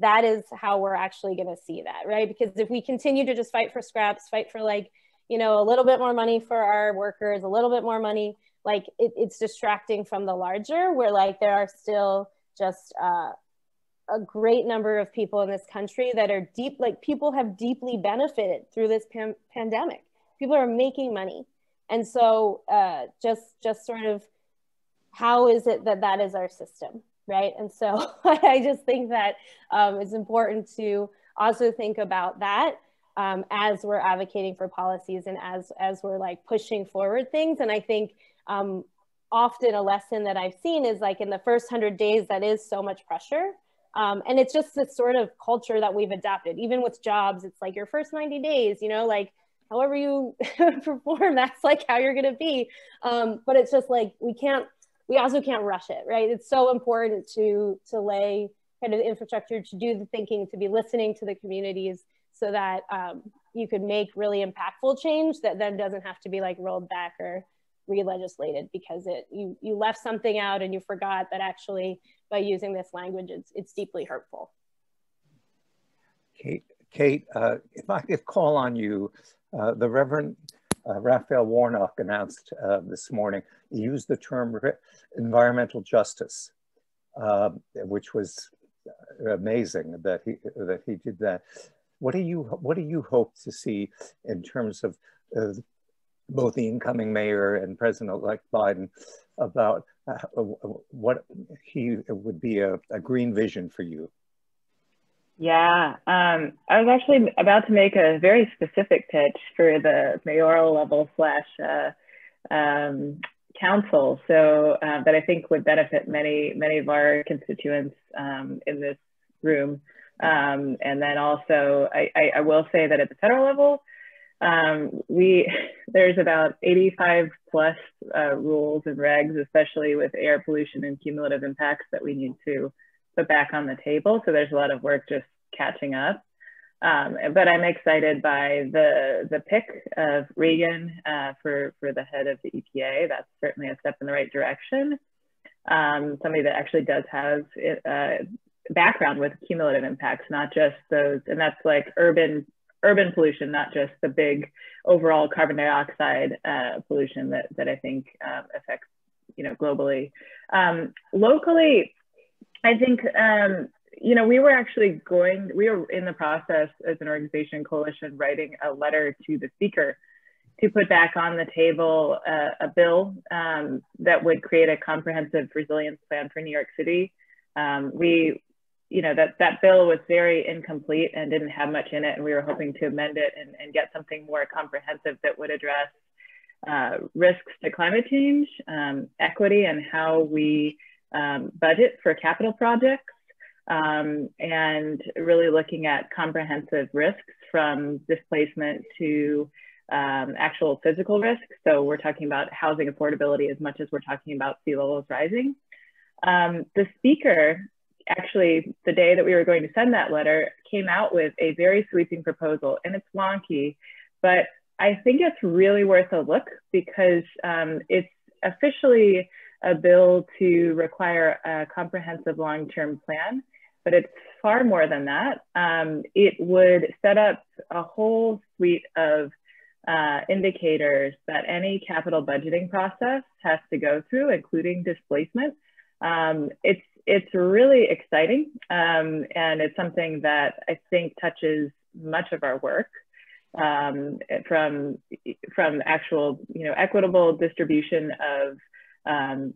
that is how we're actually going to see that, right? Because if we continue to just fight for scraps, fight for, like, you know, a little bit more money for our workers, a little bit more money, like it's distracting from the larger, where like there are still just a great number of people in this country that are people have deeply benefited through this pandemic. People are making money. And so just sort of, how is it that that is our system, right? And so I just think that it's important to also think about that as we're advocating for policies and as we're like pushing forward things. And I think often a lesson that I've seen is like in the first 100 days, that is so much pressure. And it's just this sort of culture that we've adopted. Even with jobs, it's like your first 90 days, you know, like however you perform, that's like how you're gonna be. But it's just like, we also can't rush it, right? It's so important to lay kind of the infrastructure, to do the thinking, to be listening to the communities so that you could make really impactful change that then doesn't have to be like rolled back or re-legislated because you left something out and you forgot that actually by using this language, it's deeply hurtful. Kate, if I could call on you, the Reverend Raphael Warnock announced this morning, he used the term environmental justice, which was amazing that he did that. What do you hope to see in terms of both the incoming mayor and President-elect Biden about what he would be a green vision for you? Yeah, I was actually about to make a very specific pitch for the mayoral level / council, so that I think would benefit many of our constituents in this room. And then also, I will say that at the federal level, there's about 85 plus rules and regs, especially with air pollution and cumulative impacts, that we need to put back on the table. So there's a lot of work just catching up. But I'm excited by the pick of Regan for the head of the EPA. That's certainly a step in the right direction. Somebody that actually does have background with cumulative impacts, not just those, and that's like urban pollution, not just the big overall carbon dioxide pollution that I think affects, you know, globally. Locally, I think, you know, we were in the process as an organization coalition writing a letter to the speaker to put back on the table a bill that would create a comprehensive resilience plan for New York City. You know, that bill was very incomplete and didn't have much in it, and we were hoping to amend it and get something more comprehensive that would address risks to climate change, equity, and how we budget for capital projects, and really looking at comprehensive risks from displacement to actual physical risks. So we're talking about housing affordability as much as we're talking about sea levels rising. The speaker, actually, the day that we were going to send that letter, came out with a very sweeping proposal, and it's wonky, but I think it's really worth a look because it's officially a bill to require a comprehensive long-term plan, but it's far more than that. It would set up a whole suite of indicators that any capital budgeting process has to go through, including displacement. It's really exciting, and it's something that I think touches much of our work, from actual, you know, equitable distribution of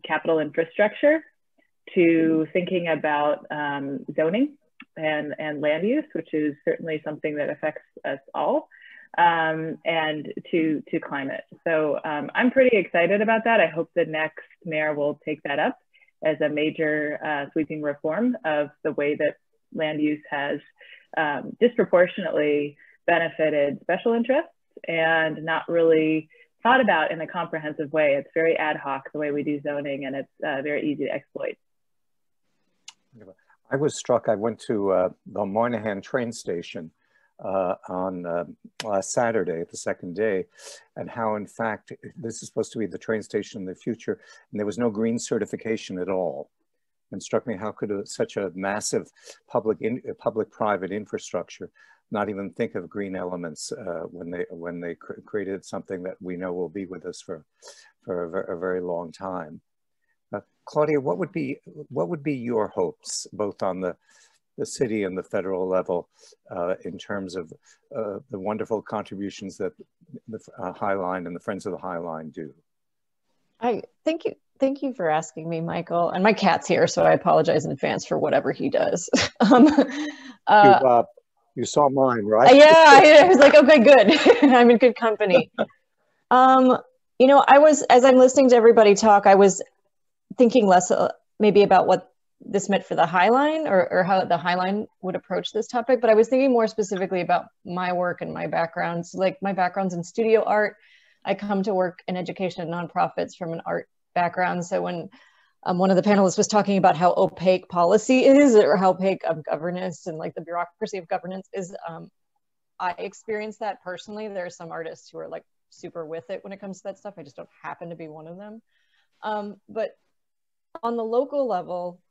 capital infrastructure to thinking about zoning and land use, which is certainly something that affects us all, and to climate. So I'm pretty excited about that. I hope the next mayor will take that up as a major sweeping reform of the way that land use has disproportionately benefited special interests and not really thought about in a comprehensive way. It's very ad hoc the way we do zoning, and it's very easy to exploit. I was struck, I went to the Moynihan train station on last Saturday, the second day, and how in fact this is supposed to be the train station in the future, and there was no green certification at all. And struck me, how could such a massive public-private infrastructure not even think of green elements when they created something that we know will be with us for a very long time. Claudia, what would be your hopes, both on the city and the federal level, in terms of the wonderful contributions that the High Line and the Friends of the High Line do? Thank you for asking me, Michael. And my cat's here, so I apologize in advance for whatever he does. You saw mine, right? Yeah, I was like, okay, good. I'm in good company. You know, as I'm listening to everybody talk, I was thinking less maybe about what this meant for the High Line or how the High Line would approach this topic, but I was thinking more specifically about my work and my backgrounds. Like my background's in studio art. I come to work in education and nonprofits from an art background. So when one of the panelists was talking about how opaque policy is, or how opaque governance and like the bureaucracy of governance is, I experienced that personally. There are some artists who are like super with it when it comes to that stuff. I just don't happen to be one of them. But on the local level,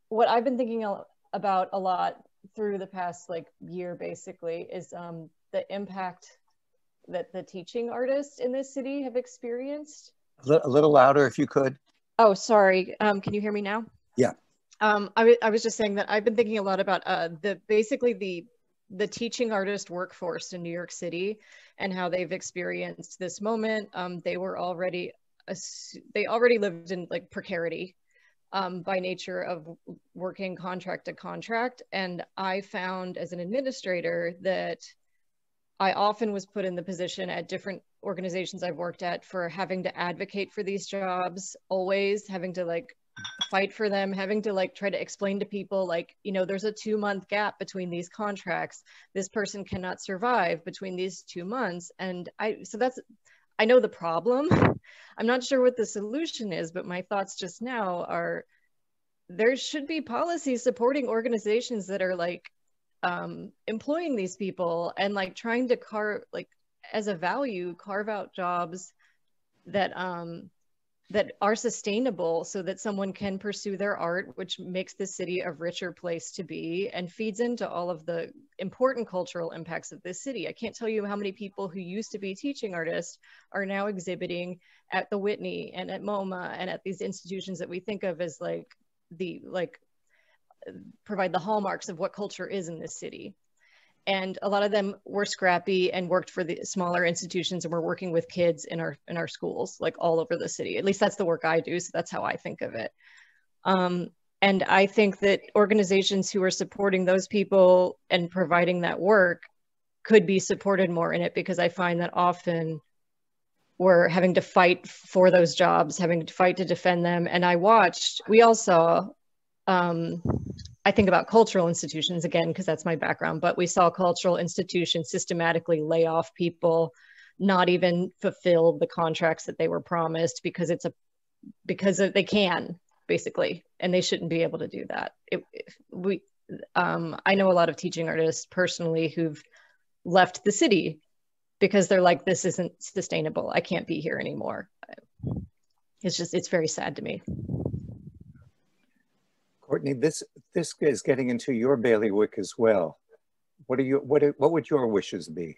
what I've been thinking about a lot through the past like year basically is the impact that the teaching artists in this city have experienced. A little louder if you could. Oh, sorry. Can you hear me now? Yeah. I was just saying that I've been thinking a lot about basically the teaching artist workforce in New York City and how they've experienced this moment. They already lived in like precarity by nature of working contract to contract. And I found as an administrator that I often was put in the position at different organizations I've worked at for having to advocate for these jobs, always having to like fight for them, having to like try to explain to people like, you know, there's a 2-month gap between these contracts. This person cannot survive between these 2 months. And I know the problem. I'm not sure what the solution is, but my thoughts just now are there should be policies supporting organizations that are like employing these people and like trying to carve out jobs that that are sustainable so that someone can pursue their art, which makes the city a richer place to be and feeds into all of the important cultural impacts of this city. I can't tell you how many people who used to be teaching artists are now exhibiting at the Whitney and at MoMA and at these institutions that we think of as provide the hallmarks of what culture is in this city. And a lot of them were scrappy and worked for the smaller institutions and were working with kids in our schools, like all over the city. At least that's the work I do, so that's how I think of it. And I think that organizations who are supporting those people and providing that work could be supported more in it, because I find that often we're having to fight for those jobs, having to fight to defend them. And we all saw, I think about cultural institutions again, because that's my background, but we saw cultural institutions systematically lay off people, not even fulfill the contracts that they were promised because they can, basically, and they shouldn't be able to do that. I know a lot of teaching artists personally who've left the city because they're like, this isn't sustainable. I can't be here anymore. It's very sad to me. Courtney, this is getting into your bailiwick as well. What would your wishes be?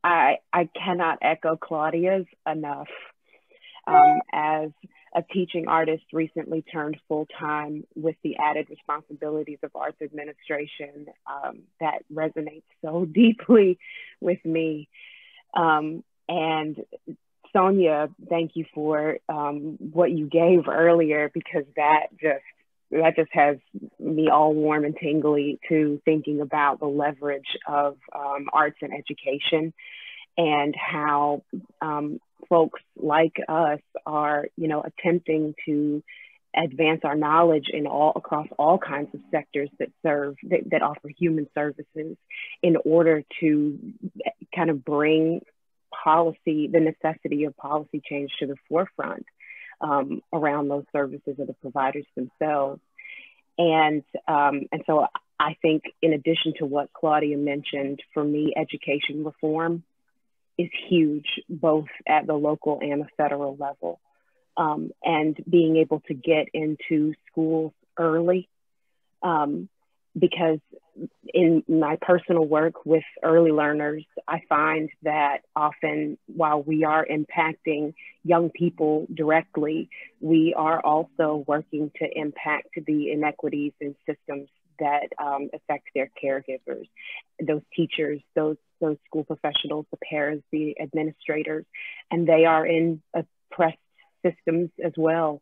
I cannot echo Claudia's enough. As a teaching artist recently turned full-time with the added responsibilities of arts administration, that resonates so deeply with me. And Sonia, thank you for what you gave earlier, because that just has me all warm and tingly to thinking about the leverage of arts and education, and how folks like us are, attempting to advance our knowledge across all kinds of sectors that offer human services, in order to kind of bring the necessity of policy change to the forefront around those services of the providers themselves. And so I think in addition to what Claudia mentioned, for me, education reform is huge, both at the local and the federal level. And being able to get into schools early, because in my personal work with early learners, I find that often while we are impacting young people directly, we are also working to impact the inequities in systems that affect their caregivers, those teachers, those school professionals, the parents, the administrators, and they are in oppressed systems as well.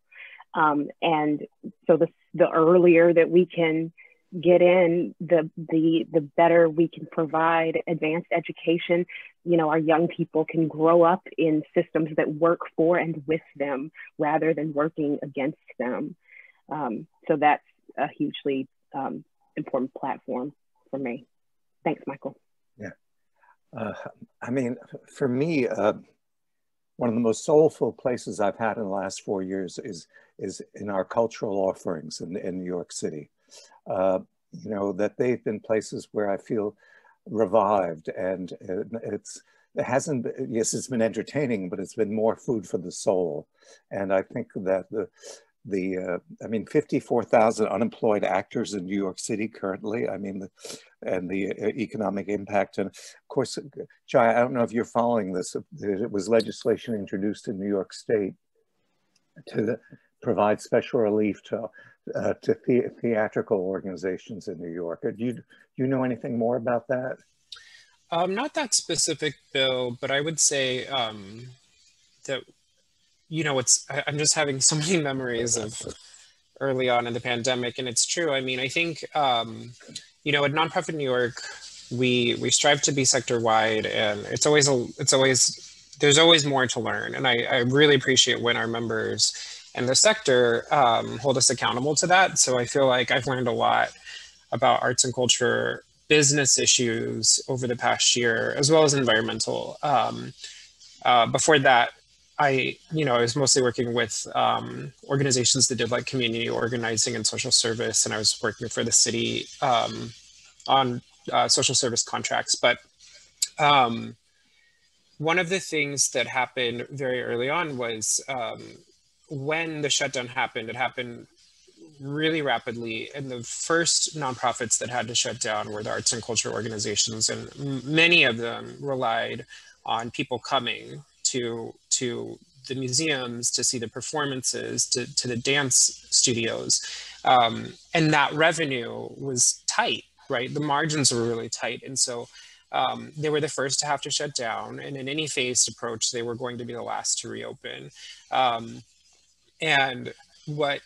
And so the earlier that we can get in, the better we can provide advanced education. You know, our young people can grow up in systems that work for and with them rather than working against them. So that's a hugely important platform for me. Thanks, Michael. Yeah. I mean, for me, one of the most soulful places I've had in the last 4 years is in our cultural offerings in New York City. You know, that they've been places where I feel revived, and yes, it's been entertaining, but it's been more food for the soul. And I think that I mean, 54,000 unemployed actors in New York City currently. I mean, and the economic impact. And of course, Jai, I don't know if you're following this. It was legislation introduced in New York State to provide special relief to theatrical organizations in New York. Do you know anything more about that? Not that specific bill, but I would say that, you know, I'm just having so many memories of early on in the pandemic, and it's true. I mean, I think, you know, at Nonprofit New York, we strive to be sector wide, and there's always more to learn. And I really appreciate when our members and the sector hold us accountable to that. So I feel like I've learned a lot about arts and culture business issues over the past year, as well as environmental. Before that, I was mostly working with organizations that did like community organizing and social service, and I was working for the city on social service contracts. But one of the things that happened very early on was when the shutdown happened, it happened really rapidly. And the first nonprofits that had to shut down were the arts and culture organizations, and many of them relied on people coming to the museums, to see the performances, to the dance studios. And that revenue was tight, right? The margins were really tight. And so they were the first to have to shut down. And in any phased approach, they were going to be the last to reopen. And what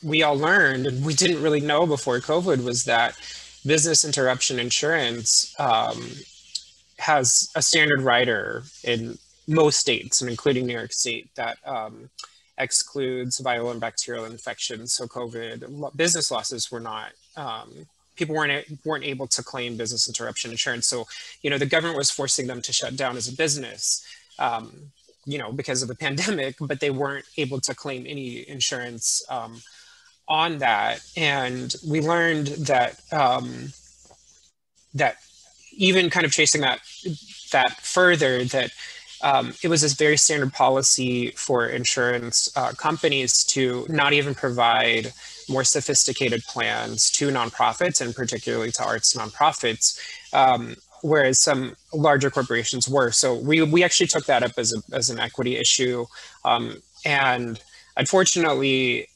we all learned, and we didn't really know before COVID, was that business interruption insurance has a standard rider in most states, and including New York State, that excludes viral and bacterial infections. So COVID business losses were not, people weren't able to claim business interruption insurance. So, you know, the government was forcing them to shut down as a business, you know, because of the pandemic, but they weren't able to claim any insurance on that. And we learned that that even kind of chasing that further, that it was this very standard policy for insurance companies to not even provide more sophisticated plans to nonprofits, and particularly to arts nonprofits, whereas some larger corporations were. So we actually took that up as an equity issue. And unfortunately,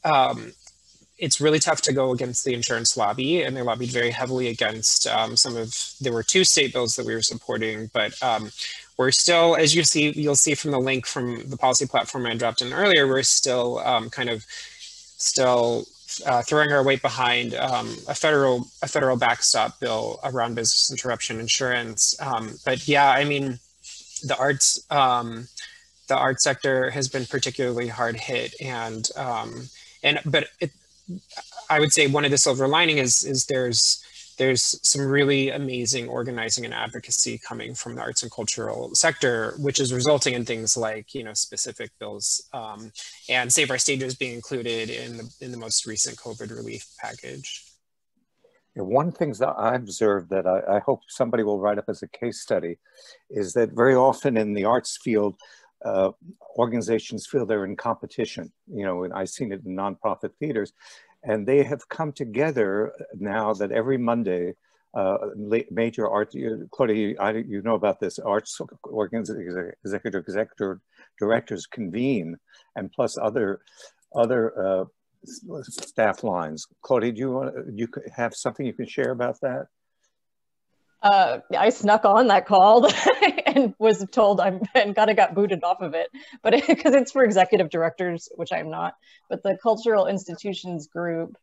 it's really tough to go against the insurance lobby, and they lobbied very heavily against there were 2 state bills that we were supporting, but we're still, as you'll see from the link from the policy platform I dropped in earlier, we're still throwing our weight behind a federal backstop bill around business interruption insurance. But yeah, I mean, the arts sector has been particularly hard hit, but I would say one of the silver lining is there's some really amazing organizing and advocacy coming from the arts and cultural sector, which is resulting in things like, you know, specific bills and Save Our Stages being included in the most recent COVID relief package. One thing that I observed that I hope somebody will write up as a case study is that very often in the arts field, organizations feel they're in competition. You know, and I've seen it in nonprofit theaters, and they have come together now that every Monday, major art, Claudia, you know about this, arts executive directors convene, and plus other staff lines. Claudia, do you have something you can share about that? I snuck on that call and was told and kind of got booted off of it, but because it's for executive directors, which I'm not, but the cultural institutions group,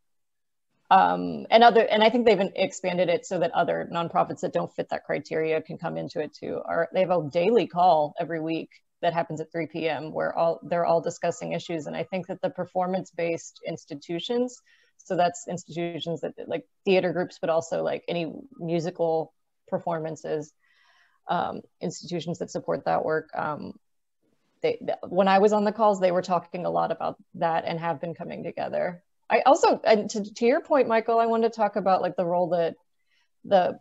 and I think they've expanded it so that other nonprofits that don't fit that criteria can come into it too. They have a daily call every week that happens at 3 p.m. where they're all discussing issues. And I think that the performance-based institutions, so that's institutions that like theater groups, but also like any musical performances, institutions that support that work. When I was on the calls, they were talking a lot about that and have been coming together. I also, and to your point, Michael, I wanted to talk about like the role that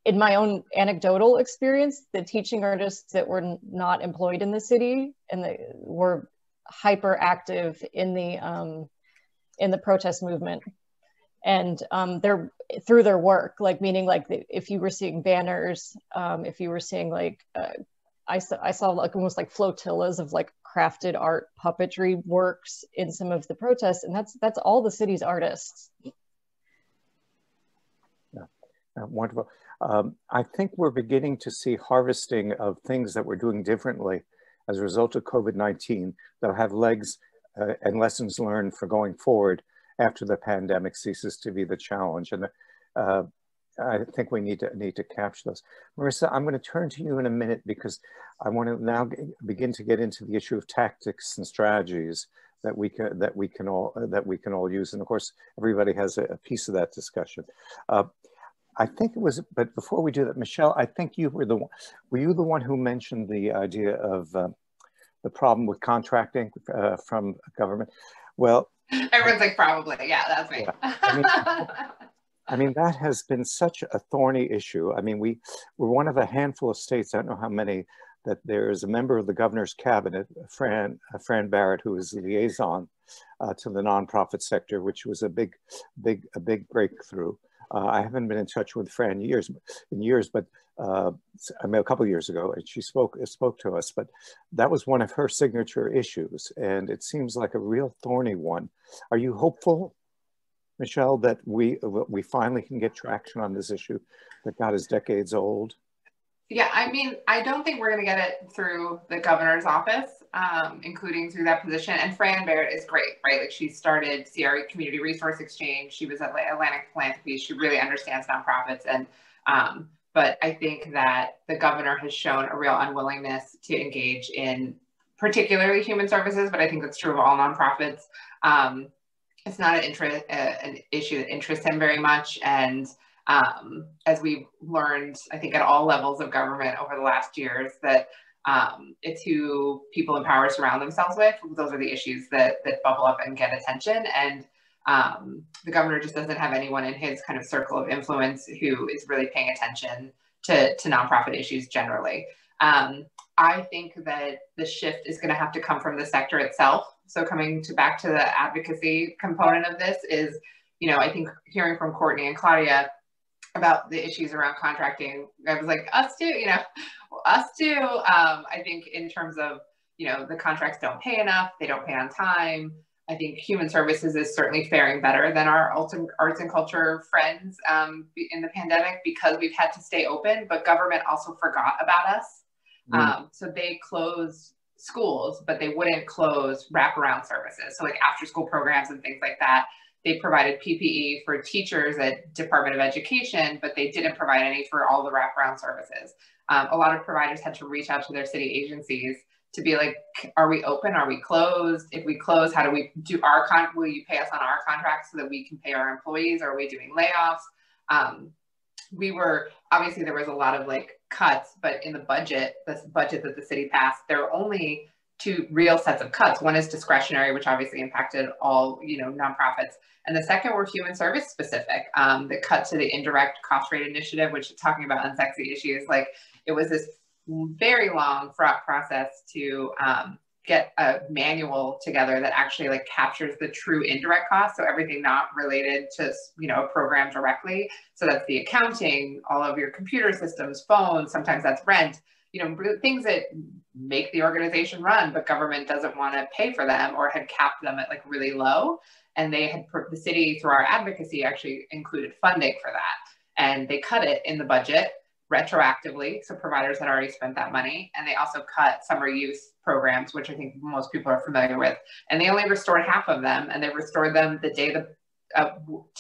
in my own anecdotal experience, the teaching artists that were not employed in the city and they were hyper active in the protest movement, and they're through their work, like meaning like if you were seeing banners, if you were seeing like I saw like almost like flotillas of like crafted art puppetry works in some of the protests, and that's all the city's artists. Yeah, wonderful. I think we're beginning to see harvesting of things that we're doing differently as a result of COVID-19 that'll have legs and lessons learned for going forward after the pandemic ceases to be the challenge. And I think we need to capture those. Marissa, I'm going to turn to you in a minute because I want to now begin to get into the issue of tactics and strategies that we can all use. And of course, everybody has a piece of that discussion. I think it was, but before we do that, Michelle, I think you were were you the one who mentioned the idea of the problem with contracting from government? Well, everyone's like, probably, yeah, that's me. Yeah. I mean, that has been such a thorny issue. I mean, we're one of a handful of states, I don't know how many, that there is a member of the governor's cabinet, Fran Barrett, who is the liaison to the nonprofit sector, which was a big breakthrough. I haven't been in touch with Fran in years, but I mean, a couple of years ago, and she spoke to us, but that was one of her signature issues, and it seems like a real thorny one. Are you hopeful, Michelle, that we finally can get traction on this issue that God is decades old? Yeah, I mean, I don't think we're going to get it through the governor's office, including through that position. And Fran Barrett is great, right? Like she started CRE Community Resource Exchange. She was at Atlantic Philanthropy. She really understands nonprofits. And but I think that the governor has shown a real unwillingness to engage in particularly human services, but I think that's true of all nonprofits. It's not an issue that interests him very much. And as we've learned, I think at all levels of government over the last years, that it's who people in power surround themselves with. Those are the issues that bubble up and get attention. And the governor just doesn't have anyone in his kind of circle of influence who is really paying attention to nonprofit issues generally. I think that the shift is going to have to come from the sector itself. So coming back to the advocacy component of this is, you know, I think hearing from Courtney and Claudia about the issues around contracting, I was like, us too, you know, us too. I think in terms of, you know, the contracts don't pay enough, they don't pay on time. I think human services is certainly faring better than our arts and culture friends in the pandemic because we've had to stay open, but government also forgot about us. So they closed schools, but they wouldn't close wraparound services. So like after school programs and things like that. They provided PPE for teachers at Department of Education, but they didn't provide any for all the wraparound services. A lot of providers had to reach out to their city agencies to be like, are we open? Are we closed? If we close, how do we do our will you pay us on our contract so that we can pay our employees? Are we doing layoffs? We were, obviously there was a lot of like cuts, but in the budget that the city passed, there were only two real sets of cuts. One is discretionary, which obviously impacted all, nonprofits. And the second were human service specific, the cut to the indirect cost rate initiative, which is talking about unsexy issues. Like, it was this very long, fraught process to get a manual together that actually like captures the true indirect costs. So everything not related to, a program directly. So that's the accounting, all of your computer systems, phones, sometimes that's rent, things that make the organization run, but government doesn't want to pay for them or had capped them at like really low. And they had, the city through our advocacy actually included funding for that. And they cut it in the budget retroactively. So providers had already spent that money. And they also cut summer youth programs, which I think most people are familiar with. And they only restored half of them. And they restored them the day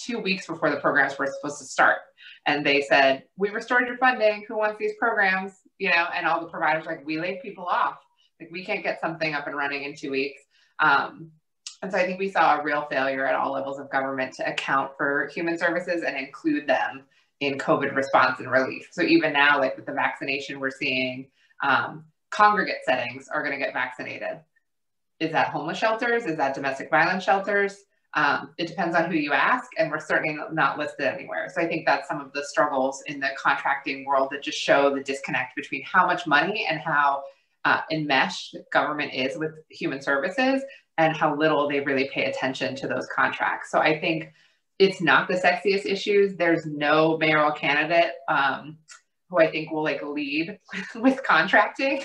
2 weeks before the programs were supposed to start. And they said, we restored your funding. Who wants these programs? And all the providers were like, we laid people off. Like, we can't get something up and running in 2 weeks. And so I think we saw a real failure at all levels of government to account for human services and include them in COVID response and relief. So even now, like with the vaccination, we're seeing congregate settings are going to get vaccinated. Is that homeless shelters? Is that domestic violence shelters? It depends on who you ask, and we're certainly not listed anywhere. So I think that's some of the struggles in the contracting world that just show the disconnect between how much money and how enmeshed government is with human services and how little they really pay attention to those contracts. So I think it's not the sexiest issues. There's no mayoral candidate who I think will like lead with contracting,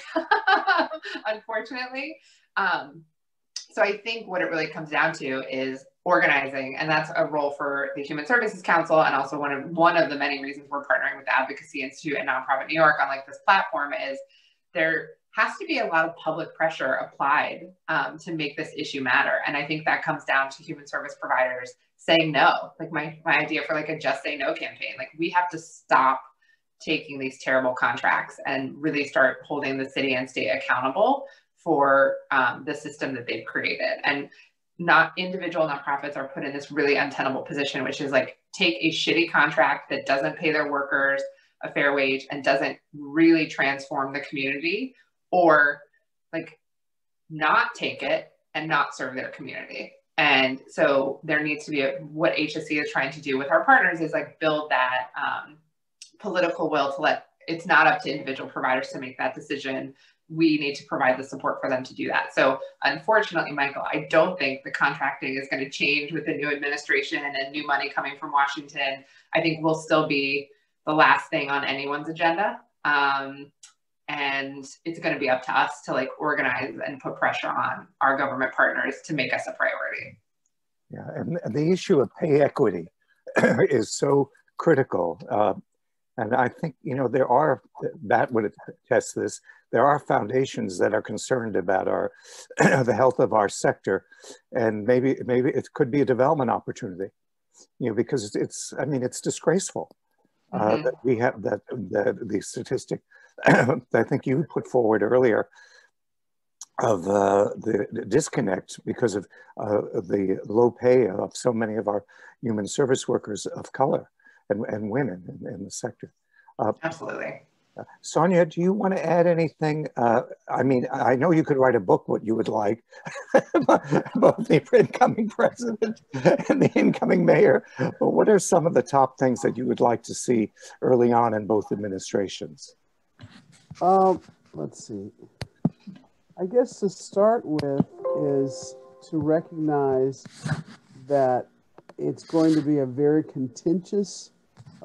unfortunately. So I think what it really comes down to is organizing, and that's a role for the Human Services Council, and also one of the many reasons we're partnering with the Advocacy Institute and Nonprofit New York on like this platform is there has to be a lot of public pressure applied to make this issue matter. And I think that comes down to human service providers saying no. Like my idea for like a Just Say No campaign, like we have to stop taking these terrible contracts and really start holding the city and state accountable for the system that they've created. And not individual nonprofits are put in this really untenable position, which is like take a shitty contract that doesn't pay their workers a fair wage and doesn't really transform the community, or like not take it and not serve their community. And so there needs to be what HSC is trying to do with our partners is like build that political will to let, it's not up to individual providers to make that decision. We need to provide the support for them to do that. So unfortunately, Michael, I don't think the contracting is going to change with the new administration and new money coming from Washington. I think we'll still be the last thing on anyone's agenda. And it's going to be up to us to like organize and put pressure on our government partners to make us a priority. Yeah, and the issue of pay equity is so critical. And I think, there are, that would attest this, there are foundations that are concerned about our the health of our sector, and maybe it could be a development opportunity, because it's disgraceful that we have the statistic that I think you put forward earlier of the disconnect because of the low pay of so many of our human service workers of color and women in the sector. Absolutely. Sonia, do you want to add anything? I know you could write a book, what you would like, about the incoming president and the incoming mayor, but what are some of the top things that you would like to see early on in both administrations? Let's see. I guess to start with is to recognize that it's going to be a very contentious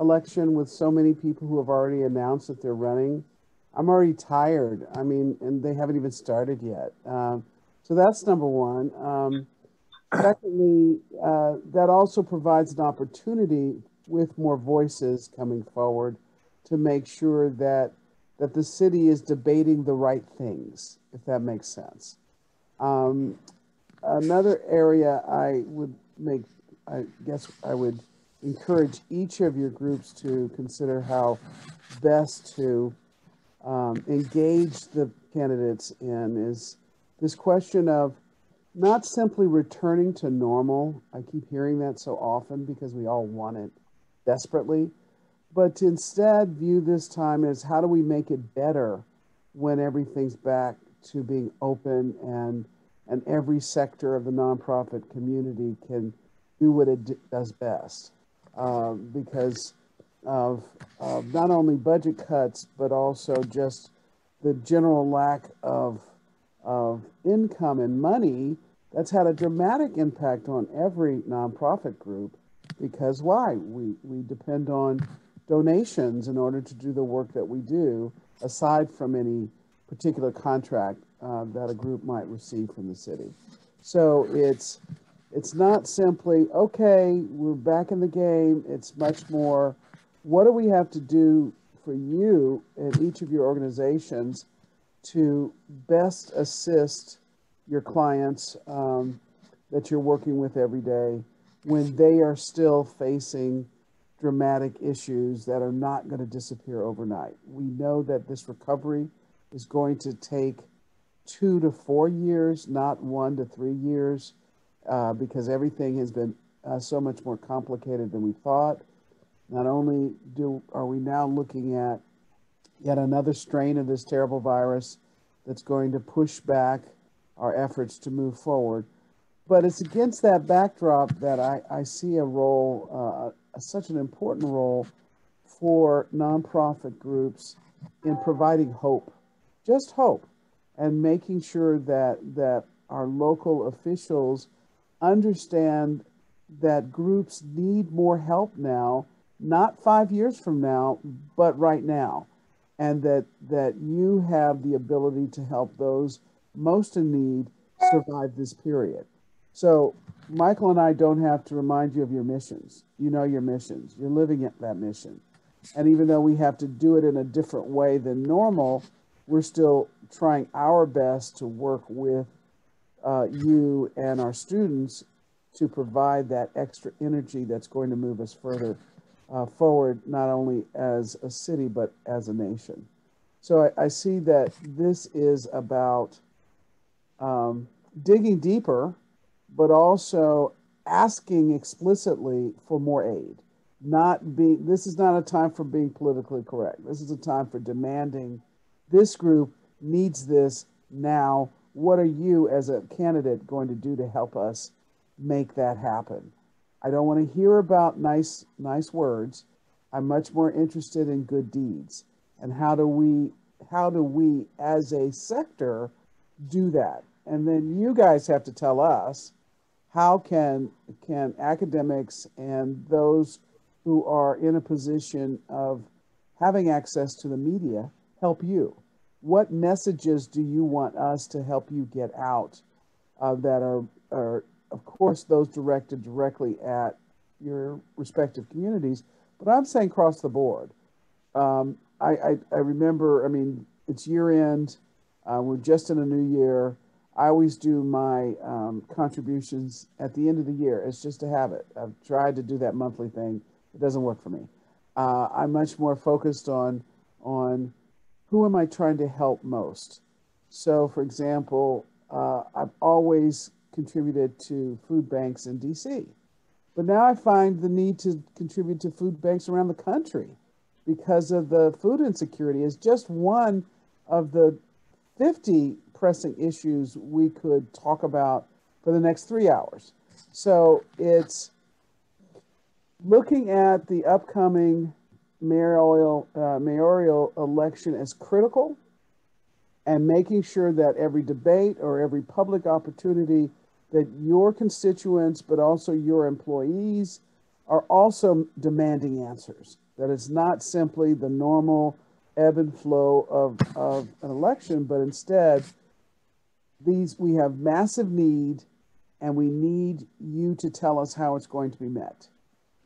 election with so many people who have already announced that they're running. I'm already tired. And they haven't even started yet. So that's number one. Secondly, that also provides an opportunity with more voices coming forward to make sure that the city is debating the right things, if that makes sense. Another area I would encourage each of your groups to consider how best to engage the candidates in is this question of not simply returning to normal. I keep hearing that so often because we all want it desperately, but to instead view this time as how do we make it better when everything's back to being open, and every sector of the nonprofit community can do what it does best, because of not only budget cuts, but also just the general lack of income and money. That's had a dramatic impact on every nonprofit group, because why? We depend on donations in order to do the work that we do, aside from any particular contract that a group might receive from the city. So it's not simply, okay, we're back in the game. It's much more, what do we have to do for you and each of your organizations to best assist your clients that you're working with every day when they are still facing dramatic issues that are not going to disappear overnight. We know that this recovery is going to take 2 to 4 years, not 1 to 3 years, because everything has been so much more complicated than we thought. Not only are we now looking at yet another strain of this terrible virus that's going to push back our efforts to move forward, but it's against that backdrop that I see a role, such an important role for nonprofit groups in providing hope, just hope, and making sure that our local officials understand that groups need more help now, not 5 years from now, but right now, and that you have the ability to help those most in need survive this period. So Michael and I don't have to remind you of your missions. You know your missions. You're living at that mission. And even though we have to do it in a different way than normal, we're still trying our best to work with you and our students to provide that extra energy that's going to move us further forward, not only as a city, but as a nation. So I see that this is about digging deeper, but also asking explicitly for more aid. This is not a time for being politically correct. This is a time for demanding, this group needs this now. What are you as a candidate going to do to help us make that happen? I don't want to hear about nice words. I'm much more interested in good deeds. And how do we as a sector do that? And then you guys have to tell us, how can academics and those who are in a position of having access to the media help you? What messages do you want us to help you get out that are, of course, those directed directly at your respective communities, but I'm saying across the board. I remember, it's year end, we're just in a new year. I always do my contributions at the end of the year. It's just a habit. I've tried to do that monthly thing. It doesn't work for me. I'm much more focused on who am I trying to help most. So, for example, I've always contributed to food banks in DC, but now I find the need to contribute to food banks around the country because of the food insecurity is just one of the 50 pressing issues we could talk about for the next 3 hours. So it's looking at the upcoming mayoral election as critical, and making sure that every debate or every public opportunity that your constituents, but also your employees, are also demanding answers. That it's not simply the normal ebb and flow of an election, but instead we have massive need, and we need you to tell us how it's going to be met,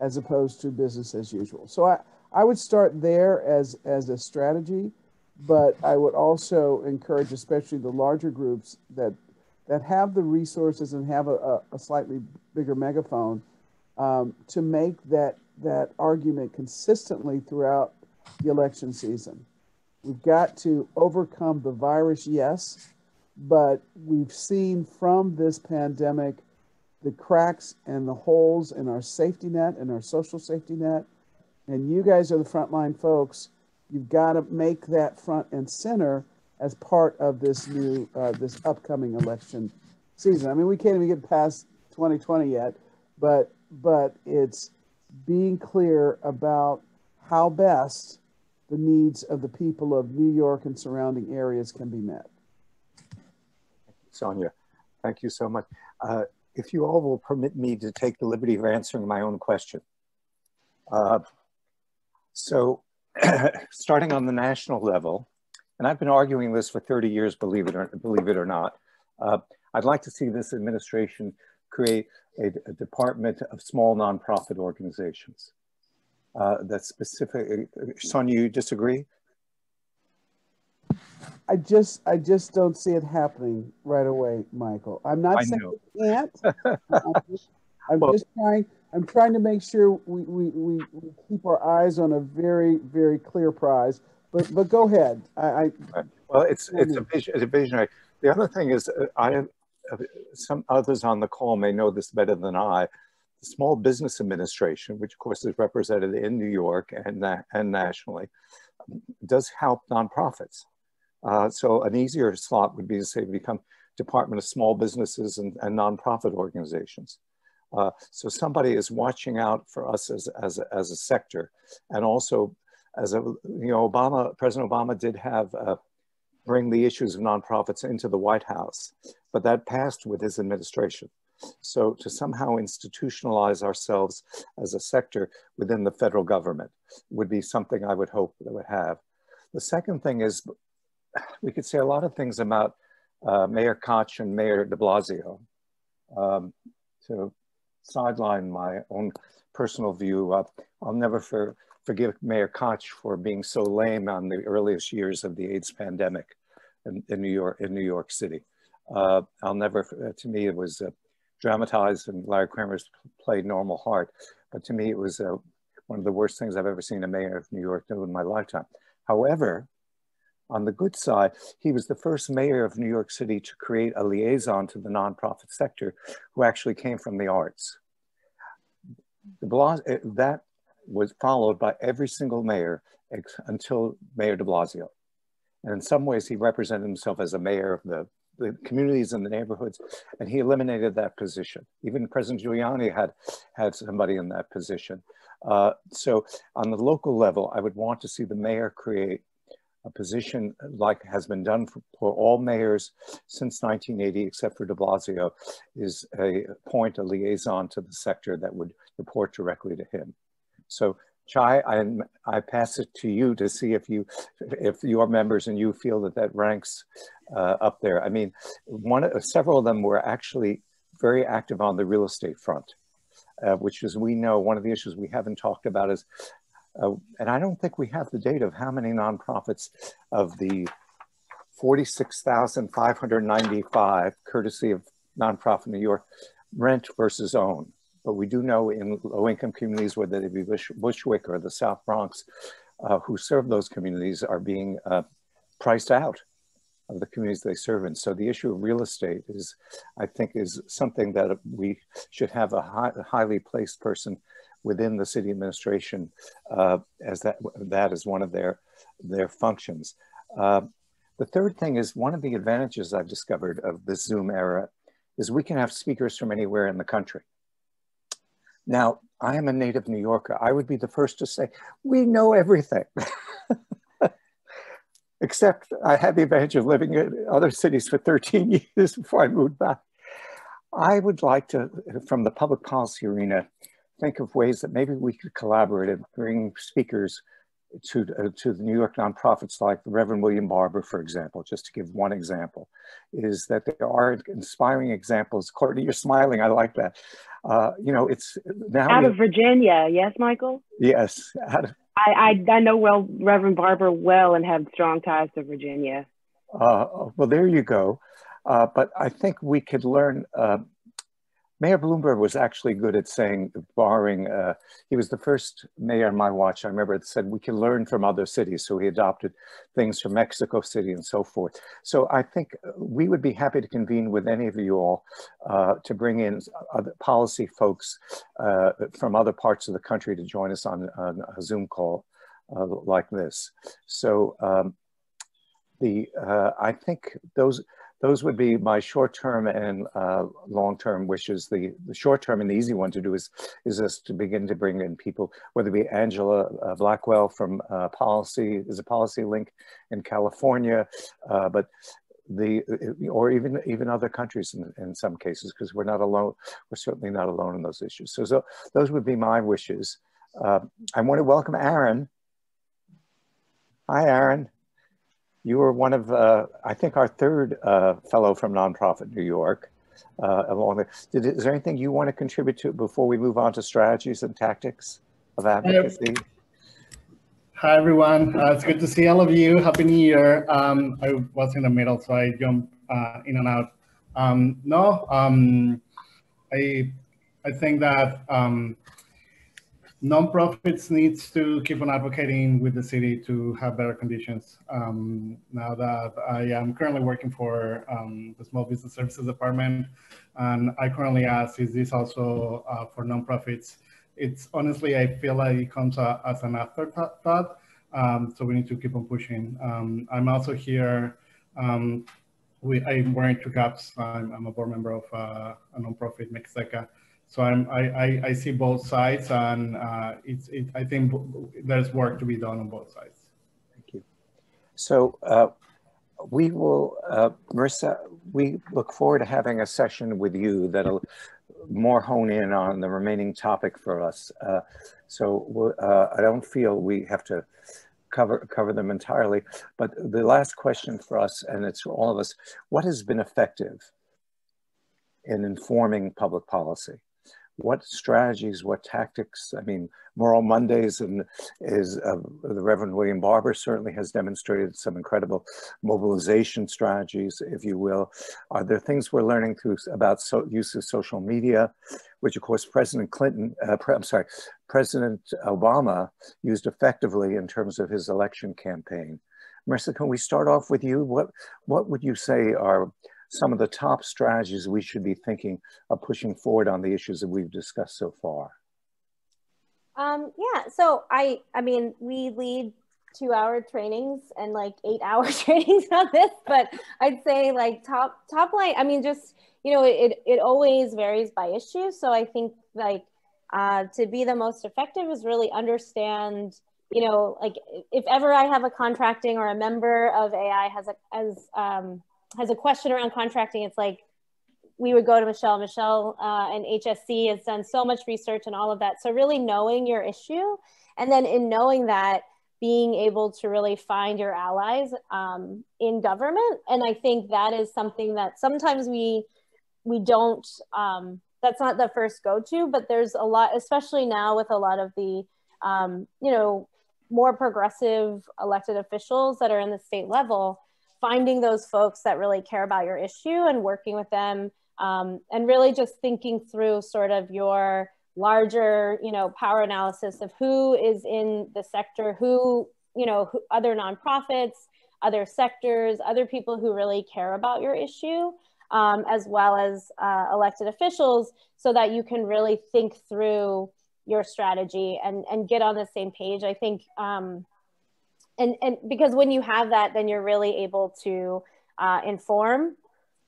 as opposed to business as usual. So I would start there as a strategy, but I would also encourage, especially the larger groups that have the resources and have a slightly bigger megaphone, to make that argument consistently throughout the election season. We've got to overcome the virus, yes, but we've seen from this pandemic the cracks and the holes in our safety net and our social safety net. And you guys are the frontline folks. You've got to make that front and center as part of this new, this upcoming election season. I mean, we can't even get past 2020 yet, but it's being clear about how best the needs of the people of New York and surrounding areas can be met. Sonia, thank you so much. If you all will permit me to take the liberty of answering my own question. So starting on the national level, and I've been arguing this for 30 years, believe it or not, I'd like to see this administration create a department of small nonprofit organizations. That's specific. Sonia, you disagree? I just don't see it happening right away, Michael. I'm not saying it can't. I'm trying to make sure we keep our eyes on a very, very clear prize. But go ahead. Well, it's a visionary. The other thing is, some others on the call may know this better than I. The Small Business Administration, which of course is represented in New York and nationally, does help nonprofits. So an easier slot would be to say become Department of Small Businesses and Nonprofit Organizations. So somebody is watching out for us as a sector, and also as a, you know, President Obama did have bring the issues of nonprofits into the White House, but that passed with his administration. So to somehow institutionalize ourselves as a sector within the federal government would be something I would hope that would have. The second thing is, we could say a lot of things about Mayor Koch and Mayor de Blasio. To sideline my own personal view, I'll never forgive Mayor Koch for being so lame on the earliest years of the AIDS pandemic in New York City. I'll never, to me, it was dramatized, and Larry Kramer's played Normal Heart, but to me it was one of the worst things I've ever seen a mayor of New York do in my lifetime. However, on the good side, he was the first mayor of New York City to create a liaison to the nonprofit sector who actually came from the arts. That was followed by every single mayor until Mayor de Blasio. And in some ways, he represented himself as a mayor of the communities and the neighborhoods, and he eliminated that position. Even President Giuliani had somebody in that position. So on the local level, I would want to see the mayor create a position like has been done for all mayors since 1980, except for de Blasio, is appoint a liaison to the sector that would report directly to him. So Chai, I pass it to you to see if your members and you feel that ranks up there. I mean, several of them were actually very active on the real estate front, which is, we know, one of the issues we haven't talked about is, and I don't think we have the data of how many nonprofits of the 46,595, courtesy of Nonprofit New York, rent versus own. But we do know in low-income communities, whether they be Bushwick or the South Bronx, who serve those communities are being priced out of the communities they serve in. So the issue of real estate is, I think, is something that we should have a highly placed person within the city administration, as that is one of their functions. The third thing is, one of the advantages I've discovered of this Zoom era is we can have speakers from anywhere in the country. Now, I am a native New Yorker. I would be the first to say, we know everything. Except I had the advantage of living in other cities for 13 years before I moved back. I would like to, from the public policy arena, think of ways that maybe we could collaborate and bring speakers to the New York nonprofits, like the Reverend William Barber, for example, just to give one example, is that there are inspiring examples. Courtney, you're smiling, I like that. You know, it's now- Out of Virginia, yes, Michael? Yes. I know Reverend Barber well and have strong ties to Virginia. Well, there you go. But I think we could learn, Mayor Bloomberg was actually good at saying, borrowing, he was the first mayor on my watch, I remember, it said we can learn from other cities. So he adopted things from Mexico City and so forth. So I think we would be happy to convene with any of you all to bring in other policy folks from other parts of the country to join us on a Zoom call like this. So I think those would be my short-term and long-term wishes. The short-term and the easy one to do is just to begin to bring in people, whether it be Angela Blackwell from Policy, is a Policy Link in California, but or even other countries in some cases, because we're not alone. We're certainly not alone in those issues. So those would be my wishes. I want to welcome Aaron. Hi, Aaron. You were one of, I think, our third fellow from Nonprofit New York. Is there anything you want to contribute to before we move on to strategies and tactics of advocacy? Hi, everyone. It's good to see all of you. Happy New Year. I was in the middle, so I jumped in and out. I think that nonprofits needs to keep on advocating with the city to have better conditions. Now that I am currently working for the Small Business Services Department, and I currently ask, is this also for nonprofits? It's honestly, I feel like it comes as an afterthought, so we need to keep on pushing. I'm also here, I'm wearing two caps. I'm a board member of a nonprofit, Mexteca. So I see both sides, and I think there's work to be done on both sides. Thank you. So we will, Marissa, we look forward to having a session with you that'll more hone in on the remaining topic for us. I don't feel we have to cover them entirely, but the last question for us, and it's for all of us, what has been effective in informing public policy? What strategies, what tactics? I mean, Moral Mondays the Reverend William Barber certainly has demonstrated some incredible mobilization strategies, if you will. Are there things we're learning about use of social media, which of course President Obama used effectively in terms of his election campaign? Marissa, can we start off with you? What would you say are some of the top strategies we should be thinking of pushing forward on the issues that we've discussed so far? Yeah, so I mean, we lead 2-hour trainings and like 8-hour trainings on this, but I'd say like top line, I mean, just, you know, it always varies by issue. So I think like to be the most effective is really understand, you know, like if ever I have a contracting or a member of AI has a question around contracting, it's like we would go to Michelle. Michelle and HSC has done so much research and all of that. So really knowing your issue, and then in knowing that, being able to really find your allies in government. And I think that is something that sometimes we don't, that's not the first go-to, but there's a lot, especially now with a lot of the, you know, more progressive elected officials that are in the state level, finding those folks that really care about your issue and working with them, and really just thinking through sort of your larger, you know, power analysis of who is in the sector, who, you know, other nonprofits, other sectors, other people who really care about your issue, as well as elected officials, so that you can really think through your strategy and get on the same page. I think, and because when you have that, then you're really able to inform,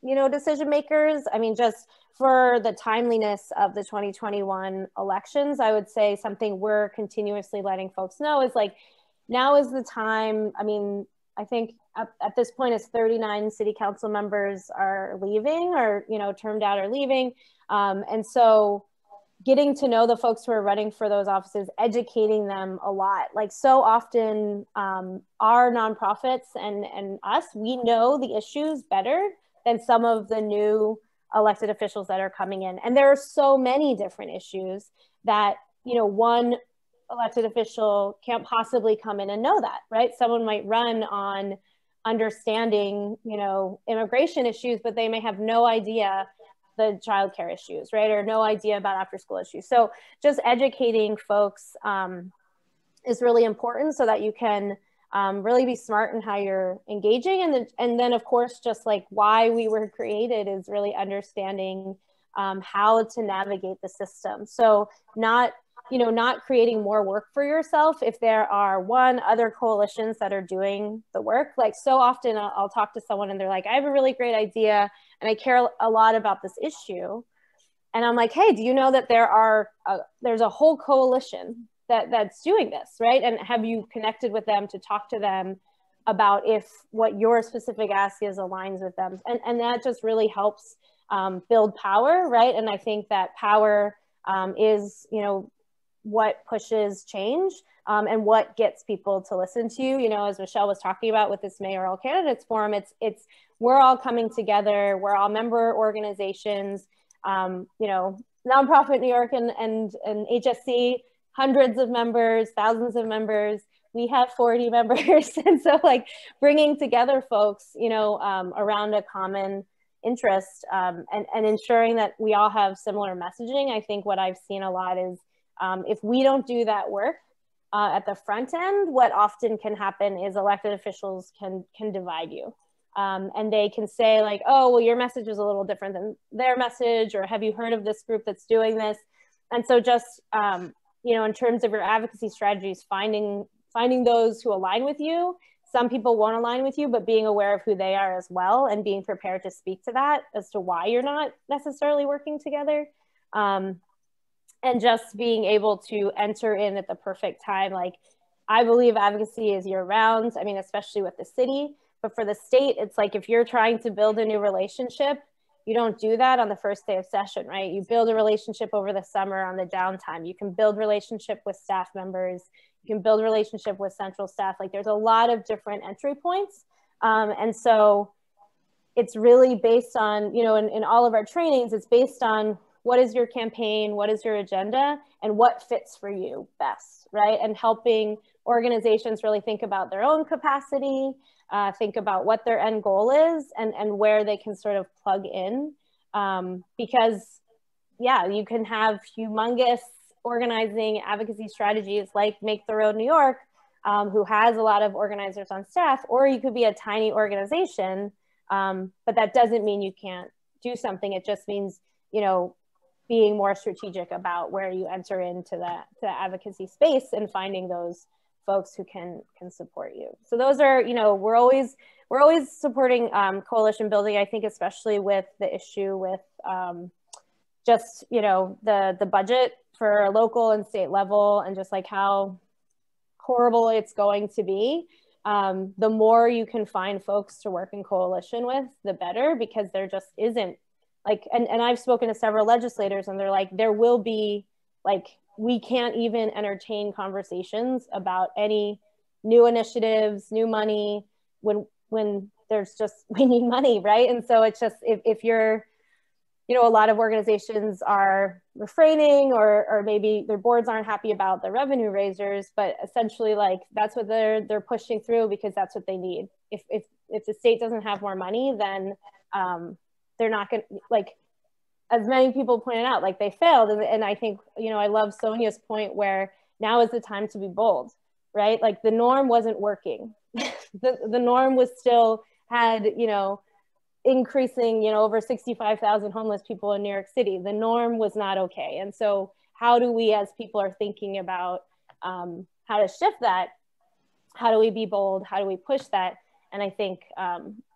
you know, decision makers. I mean, just for the timeliness of the 2021 elections, I would say something we're continuously letting folks know is like, now is the time. I mean, I think at this point, it's 39 city council members are leaving, or, you know, termed out or leaving. And so getting to know the folks who are running for those offices, educating them a lot. Like so often our nonprofits and us, we know the issues better than some of the new elected officials that are coming in. And there are so many different issues that, you know, one elected official can't possibly come in and know that, right? Someone might run on understanding, you know, immigration issues, but they may have no idea the childcare issues, right? Or no idea about after school issues. So just educating folks is really important so that you can really be smart in how you're engaging. And then of course, just like why we were created is really understanding how to navigate the system. So not not creating more work for yourself if there are other coalitions that are doing the work. Like so often I'll talk to someone and they're like, I have a really great idea and I care a lot about this issue. And I'm like, hey, do you know that there's a whole coalition that's doing this, right? And have you connected with them to talk to them about if what your specific ask is aligns with them? And that just really helps build power, right? And I think that power is, what pushes change and what gets people to listen to you. As Michelle was talking about with this mayoral candidates forum, we're all coming together. We're all member organizations, Nonprofit New York and HSC, hundreds of members, thousands of members. We have 40 members. And so like bringing together folks, around a common interest and ensuring that we all have similar messaging. I think what I've seen a lot is if we don't do that work at the front end, what often can happen is elected officials can divide you. And they can say like, oh, well, your message is a little different than their message, or have you heard of this group that's doing this? And so just, in terms of your advocacy strategies, finding those who align with you. Some people won't align with you, but being aware of who they are as well and being prepared to speak to that as to why you're not necessarily working together. And just being able to enter in at the perfect time. Like, I believe advocacy is year round. I mean, especially with the city, but for the state, it's like, if you're trying to build a new relationship, you don't do that on the first day of session, right? You build a relationship over the summer on the downtime. You can build relationship with staff members. You can build relationship with central staff. Like, there's a lot of different entry points. And so it's really based on, in all of our trainings, it's based on what is your campaign, what is your agenda, and what fits for you best, right? And helping organizations really think about their own capacity, think about what their end goal is and where they can sort of plug in. Because yeah, you can have humongous organizing advocacy strategies like Make the Road New York, who has a lot of organizers on staff, or you could be a tiny organization, but that doesn't mean you can't do something. It just means, being more strategic about where you enter into the advocacy space and finding those folks who can support you. So those are, we're always supporting coalition building. I think especially with the issue with just, the budget for local and state level, and just like how horrible it's going to be. The more you can find folks to work in coalition with, the better, because there just isn't and I've spoken to several legislators and they're like, there will be we can't even entertain conversations about any new initiatives, new money when there's just, we need money, right? And so it's just, if you're, a lot of organizations are refraining or maybe their boards aren't happy about the revenue raisers, but essentially that's what they're pushing through because that's what they need. If the state doesn't have more money, then they're not going to, as many people pointed out, they failed. And I think, I love Sonia's point where now is the time to be bold, right? The norm wasn't working. the norm was still had, increasing, over 65,000 homeless people in New York City. The norm was not okay. And so how do we, as people are thinking about how to shift that, how do we be bold? How do we push that? And I think,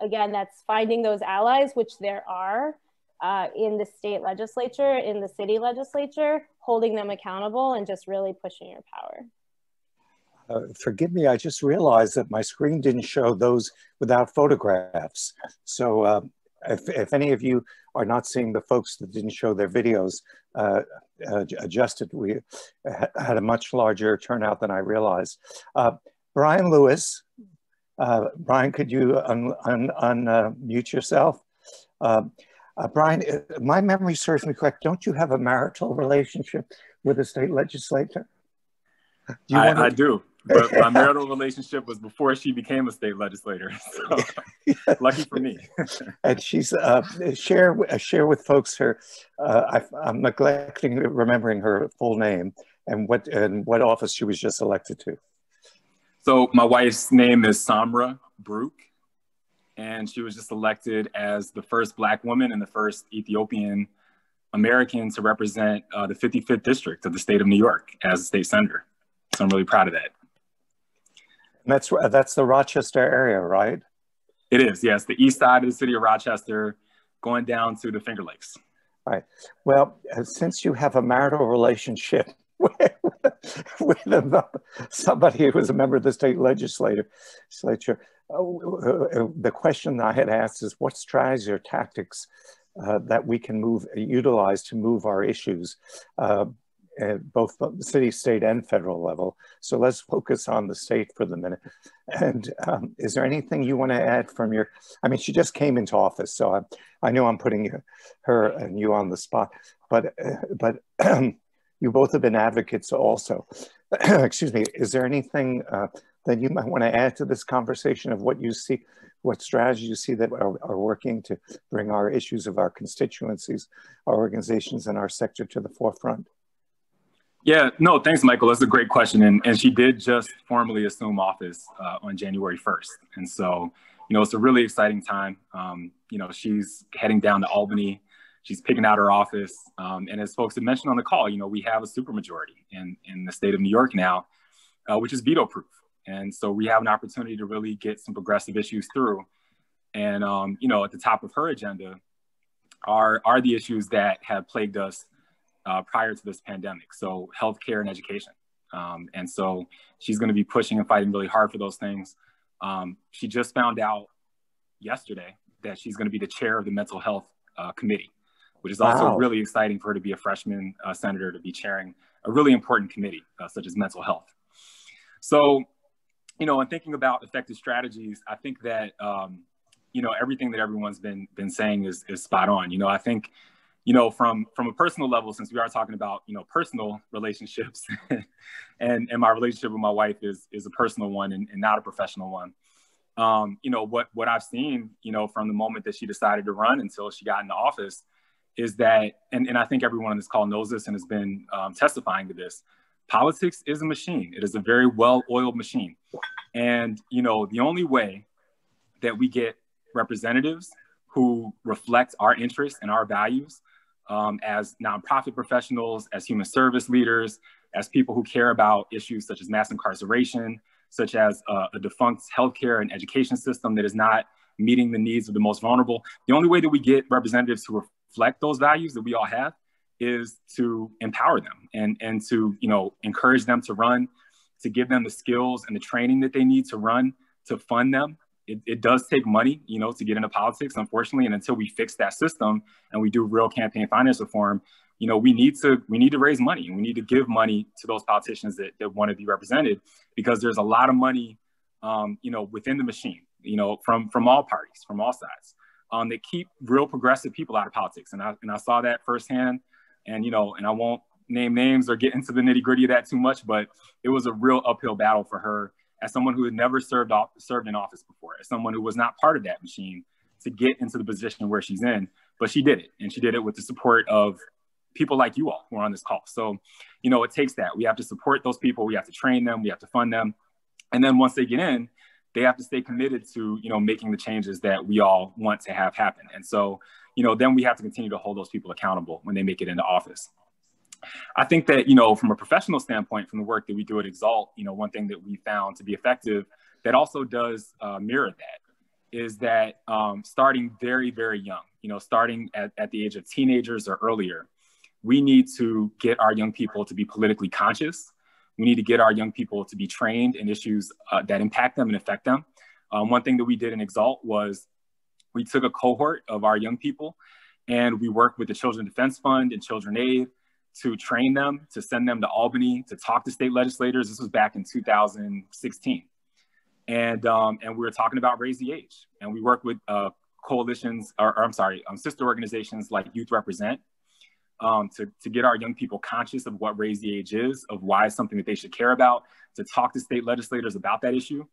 again, that's finding those allies, which there are in the state legislature, in the city legislature, holding them accountable and just really pushing your power. Forgive me, I just realized that my screen didn't show those without photographs. So if any of you are not seeing the folks that didn't show their videos adjusted, we had a much larger turnout than I realized. Brian Lewis. Brian, could you unmute yourself? Brian, my memory serves me correct. Don't you have a marital relationship with the state legislature? I do, but my marital relationship was before she became a state legislator. So lucky for me. And she's share with folks her. I'm neglecting remembering her full name and what office she was just elected to. So my wife's name is Samra Brook, and she was just elected as the first Black woman and the first Ethiopian American to represent the 55th district of the state of New York as a state senator. So I'm really proud of that. And that's the Rochester area, right? It is, yes. The east side of the city of Rochester, going down to the Finger Lakes. All right. Well, since you have a marital relationship with somebody who was a member of the state legislature, the question I had asked is, what strategies or tactics that we can utilize to move our issues, at both the city, state, and federal level. So let's focus on the state for the minute. And is there anything you want to add from your, I mean, she just came into office, so I know I'm putting her and you on the spot, but you both have been advocates also. Excuse me, is there anything that you might want to add to this conversation of what you see, what strategies you see that are working to bring our issues of our constituencies, our organizations, and our sector to the forefront? Yeah, no, thanks, Michael. That's a great question. And she did just formally assume office on January 1st. And so, you know, it's a really exciting time. You know, she's heading down to Albany. She's picking out her office. And as folks had mentioned on the call, you know, we have a supermajority in the state of New York now, which is veto proof. And so we have an opportunity to really get some progressive issues through. And, you know, at the top of her agenda are the issues that have plagued us prior to this pandemic. So healthcare and education. And so she's going to be pushing and fighting really hard for those things. She just found out yesterday that she's going to be the chair of the mental health committee, which is also really exciting for her to be a freshman senator, to be chairing a really important committee such as mental health. So, you know, in thinking about effective strategies, I think that, you know, everything that everyone's been saying is spot on. You know, I think, you know, from a personal level, since we are talking about, you know, personal relationships and my relationship with my wife is a personal one and not a professional one. You know, what I've seen, you know, from the moment that she decided to run until she got into office is that, and I think everyone on this call knows this and has been testifying to this, politics is a machine. It is a very well-oiled machine. And, you know, the only way that we get representatives who reflect our interests and our values as nonprofit professionals, as human service leaders, as people who care about issues such as mass incarceration, such as a defunct healthcare and education system that is not meeting the needs of the most vulnerable. The only way that we get representatives who reflect those values that we all have is to empower them and to, you know, encourage them to run, to give them the skills and the training that they need to run, to fund them. It does take money, you know, to get into politics, unfortunately. And until we fix that system and we do real campaign finance reform, you know, we need to raise money and we need to give money to those politicians that want to be represented, because there's a lot of money, you know, within the machine, you know, from all parties, from all sides, that keep real progressive people out of politics. And I saw that firsthand. And, you know, and I won't name names or get into the nitty gritty of that too much, but it was a real uphill battle for her as someone who had never served in office before, as someone who was not part of that machine, to get into the position where she's in. But she did it, and she did it with the support of people like you all who are on this call. So, you know, it takes that. We have to support those people. We have to train them. We have to fund them. And then once they get in, they have to stay committed to, you know, making the changes that we all want to have happen. And so, you know, then we have to continue to hold those people accountable when they make it into office. I think that, you know, from a professional standpoint, from the work that we do at Exalt, you know, one thing that we found to be effective that also does mirror that is that starting very, very young, you know, starting at the age of teenagers or earlier, we need to get our young people to be politically conscious. We need to get our young people to be trained in issues that impact them and affect them. One thing that we did in Exalt was we took a cohort of our young people and we worked with the Children's Defense Fund and Children Aid to train them, to send them to Albany, to talk to state legislators. This was back in 2016. And we were talking about Raise the Age. And we worked with coalitions, sister organizations like Youth Represent to get our young people conscious of what Raise the Age is, of why it's something that they should care about, to talk to state legislators about that issue.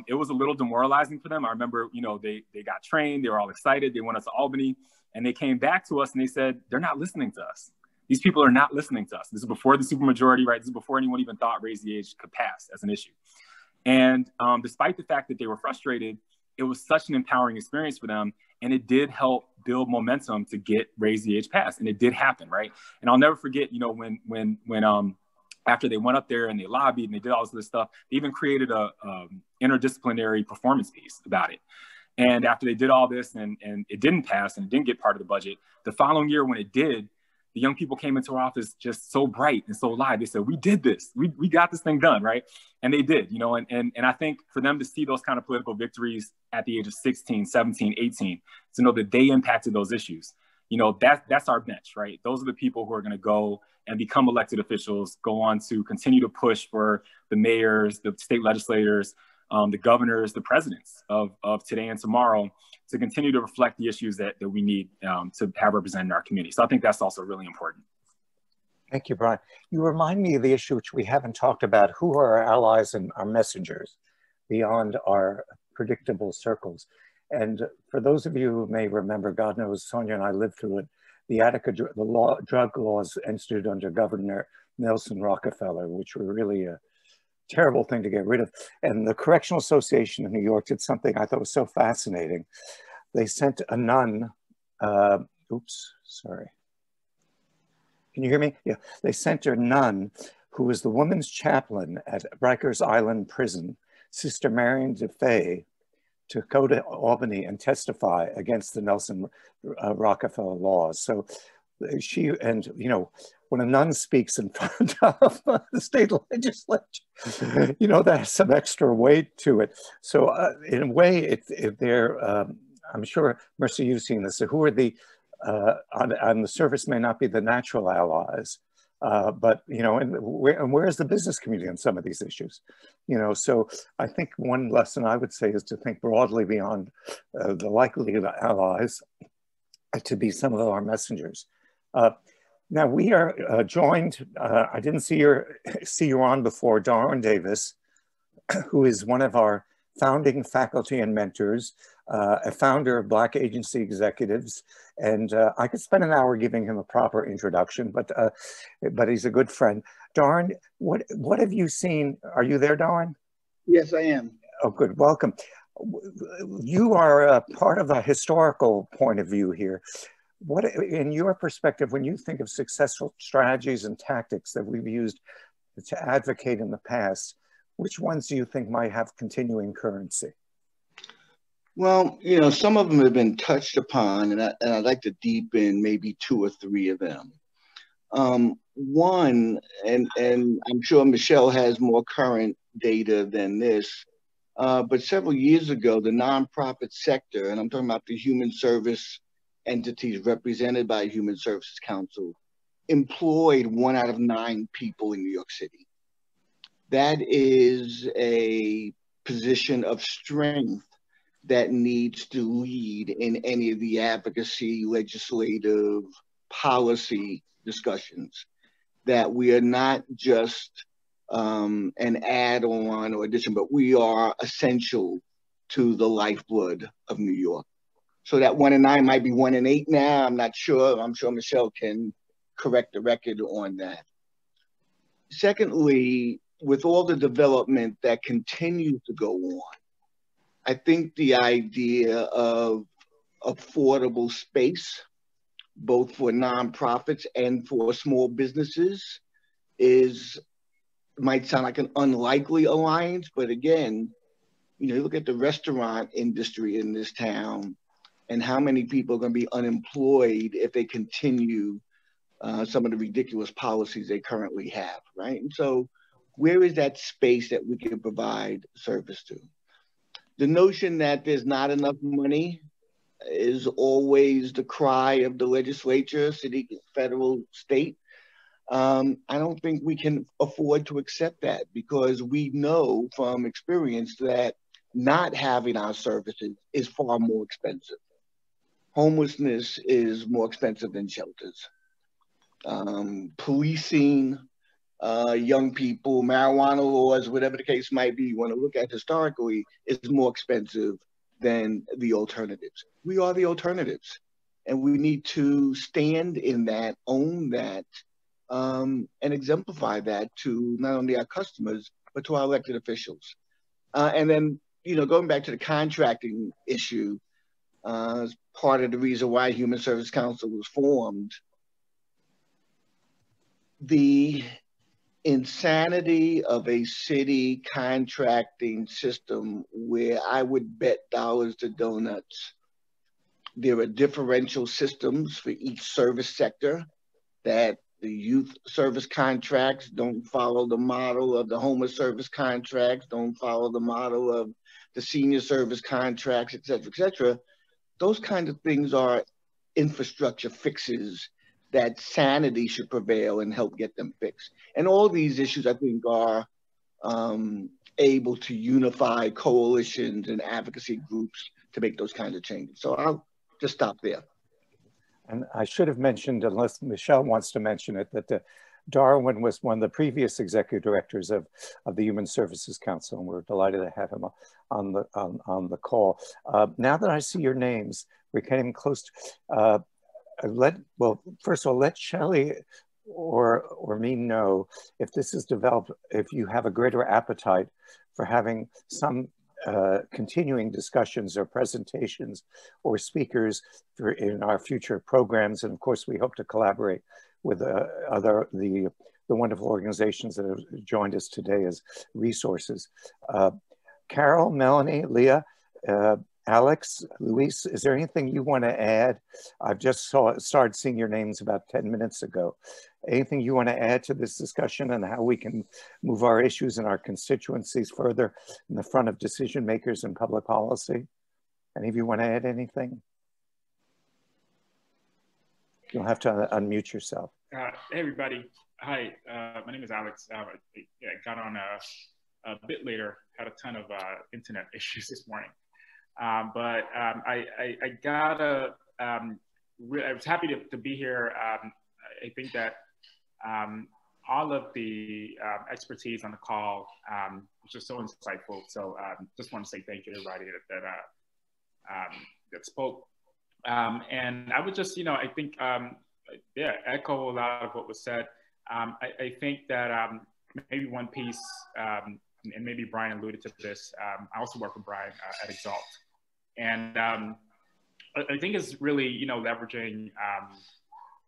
It was a little demoralizing for them. I remember, you know, they got trained, they were all excited, they went up to Albany, and they came back to us and they said, they're not listening to us. These people are not listening to us. This is before the supermajority, right? This is before anyone even thought Raise the Age could pass as an issue. And despite the fact that they were frustrated, it was such an empowering experience for them. And it did help build momentum to raise the age passed. And it did happen, right? And I'll never forget, you know, when after they went up there and they lobbied and they did all this stuff, they even created a interdisciplinary performance piece about it. And after they did all this and it didn't pass and it didn't get part of the budget, the following year when it did, the young people came into our office just so bright and so live. They said, we did this. We got this thing done, right? And they did, you know, and I think for them to see those kind of political victories at the age of 16, 17, 18, to know that they impacted those issues, you know, that's our bench, right? Those are the people who are going to go and become elected officials, go on to continue to push for the mayors, the state legislators, the governors, the presidents of today and tomorrow, to continue to reflect the issues that we need to have represented in our community. So I think that's also really important. Thank you, Brian. You remind me of the issue which we haven't talked about. Who are our allies and our messengers beyond our predictable circles? And for those of you who may remember, God knows Sonia and I lived through it, the drug laws instituted under Governor Nelson Rockefeller, which were really a terrible thing to get rid of. And the Correctional Association in New York did something I thought was so fascinating. They sent a nun, oops, sorry. Can you hear me? Yeah, they sent a nun who was the woman's chaplain at Rikers Island Prison, Sister Marion DeFay, to go to Albany and testify against the Nelson Rockefeller laws. So she, and you know, when a nun speaks in front of the state legislature, you know, that has some extra weight to it. So in a way, I'm sure, Marissa, you've seen this. So who are the, on the surface may not be the natural allies, but, you know, and where's the business community on some of these issues? You know, so I think one lesson I would say is to think broadly beyond the likely allies to be some of our messengers. Now we are joined, I didn't see you on before, Darwin Davis, who is one of our founding faculty and mentors, a founder of Black Agency Executives. And I could spend an hour giving him a proper introduction, but he's a good friend. Darwin, what have you seen? Are you there, Darwin? Yes, I am. Oh, good, welcome. You are part of a historical point of view here. What, in your perspective, when you think of successful strategies and tactics that we've used to advocate in the past, which ones do you think might have continuing currency? Well, you know, some of them have been touched upon, and I'd like to deepen maybe two or three of them. One, and I'm sure Michelle has more current data than this, but several years ago, the nonprofit sector, and I'm talking about the human service entities represented by Human Services Council, employed 1 out of 9 people in New York City. That is a position of strength that needs to lead in any of the advocacy, legislative, policy discussions, that we are not just an add-on or addition, but we are essential to the lifeblood of New York. So that 1 in 9 might be 1 in 8 now. I'm not sure. I'm sure Michelle can correct the record on that. Secondly, with all the development that continues to go on, I think the idea of affordable space, both for nonprofits and for small businesses, might sound like an unlikely alliance, but again, you know, you look at the restaurant industry in this town, and how many people are going to be unemployed if they continue some of the ridiculous policies they currently have, right? And so where is that space that we can provide service to? The notion that there's not enough money is always the cry of the legislature, city, federal, state. I don't think we can afford to accept that, because we know from experience that not having our services is far more expensive. Homelessness is more expensive than shelters. Policing young people, marijuana laws, whatever the case might be, you want to look at historically, is more expensive than the alternatives. We are the alternatives, and we need to stand in that, own that, and exemplify that to not only our customers, but to our elected officials. And then, you know, going back to the contracting issue, It's part of the reason why Human Service Council was formed. The insanity of a city contracting system where I would bet dollars to donuts there are differential systems for each service sector, that the youth service contracts don't follow the model of the homeless service contracts, don't follow the model of the senior service contracts, et cetera, et cetera. Those kind of things are infrastructure fixes that sanity should prevail and help get them fixed. And all these issues, I think, are able to unify coalitions and advocacy groups to make those kinds of changes. So I'll just stop there. And I should have mentioned, unless Michelle wants to mention it, that Darwin was one of the previous executive directors of the Human Services Council, and we're delighted to have him on the call. Now that I see your names, we're getting close to, well, first of all, let Shelly or me know if this is developed, if you have a greater appetite for having some continuing discussions or presentations or speakers in our future programs. And of course, we hope to collaborate with the wonderful organizations that have joined us today as resources. Carol, Melanie, Leah, Alex, Luis, is there anything you want to add? I've just started seeing your names about 10 minutes ago. Anything you want to add to this discussion and how we can move our issues and our constituencies further in the front of decision makers in public policy? Any of you want to add anything? You'll have to unmute yourself. Hey everybody, hi, my name is Alex. I got on a bit later, had a ton of internet issues this morning. I was happy to be here. I think that all of the expertise on the call was just so insightful. So just want to say thank you to everybody that spoke. And I would just, I think, echo a lot of what was said. I think that maybe one piece, and maybe Brian alluded to this, I also work with Brian at Exalt. And I think it's really, leveraging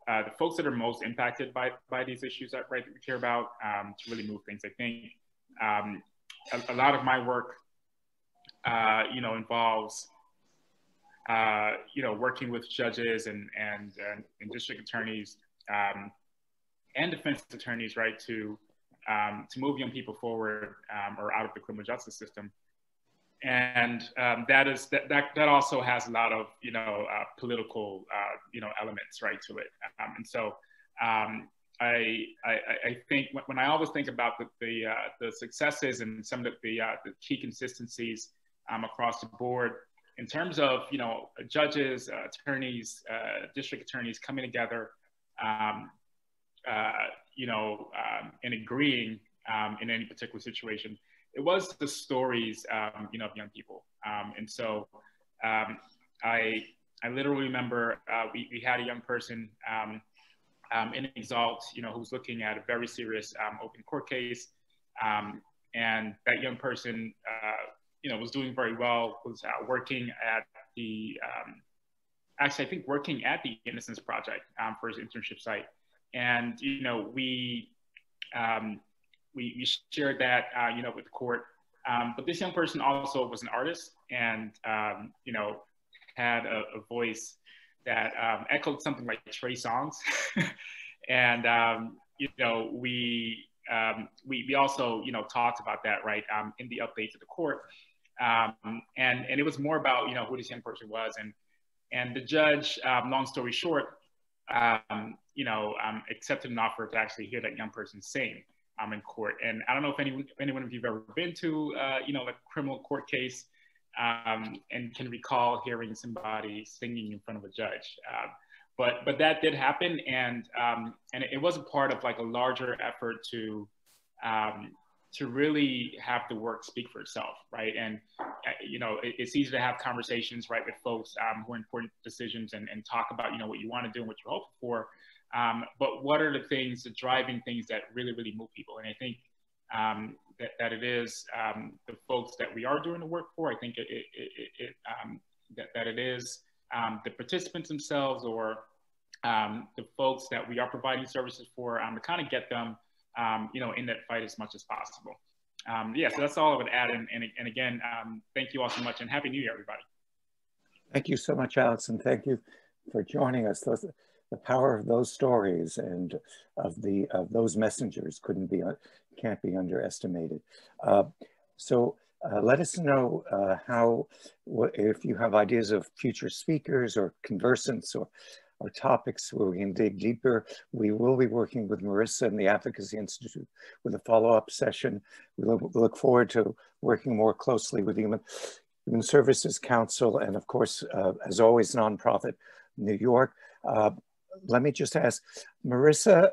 the folks that are most impacted by these issues that we care about to really move things. I think a lot of my work, involves, working with judges and district attorneys and defense attorneys, right, to move young people forward or out of the criminal justice system. And that also has a lot of political elements right to it. And so I think when I always think about the successes and some of the key consistencies across the board in terms of judges, attorneys, district attorneys coming together, and agreeing in any particular situation. It was the stories, of young people. And so I literally remember we had a young person in Exalt, who was looking at a very serious open court case. And that young person, was doing very well, was working at the, actually, I think working at the Innocence Project for his internship site. And, we shared that, with the court. But this young person also was an artist and, had a voice that echoed something like Trey Songz. And, we also, talked about that, right, in the update to the court. And it was more about, who this young person was. And the judge, long story short, accepted an offer to actually hear that young person sing in court. And I don't know if anyone of you have ever been to, a criminal court case and can recall hearing somebody singing in front of a judge. But that did happen, and it was a part of like a larger effort to really have the work speak for itself, right? And it's easy to have conversations, right, with folks who are important decisions and talk about what you want to do and what you hope for. But what are the things, the driving things that really, really move people? And I think that it is the folks that we are doing the work for. I think it that it is the participants themselves or the folks that we are providing services for to kind of get them, in that fight as much as possible. Yeah, so that's all I would add. And again, thank you all so much, and Happy New Year, everybody. Thank you so much, Alex, and thank you for joining us. The power of those stories and of those messengers can't be underestimated. So let us know if you have ideas of future speakers or conversants or topics where we can dig deeper. We will be working with Marissa and the Advocacy Institute with a follow-up session. We look forward to working more closely with Human Services Council and, of course, as always, nonprofit New York. Let me just ask Marissa,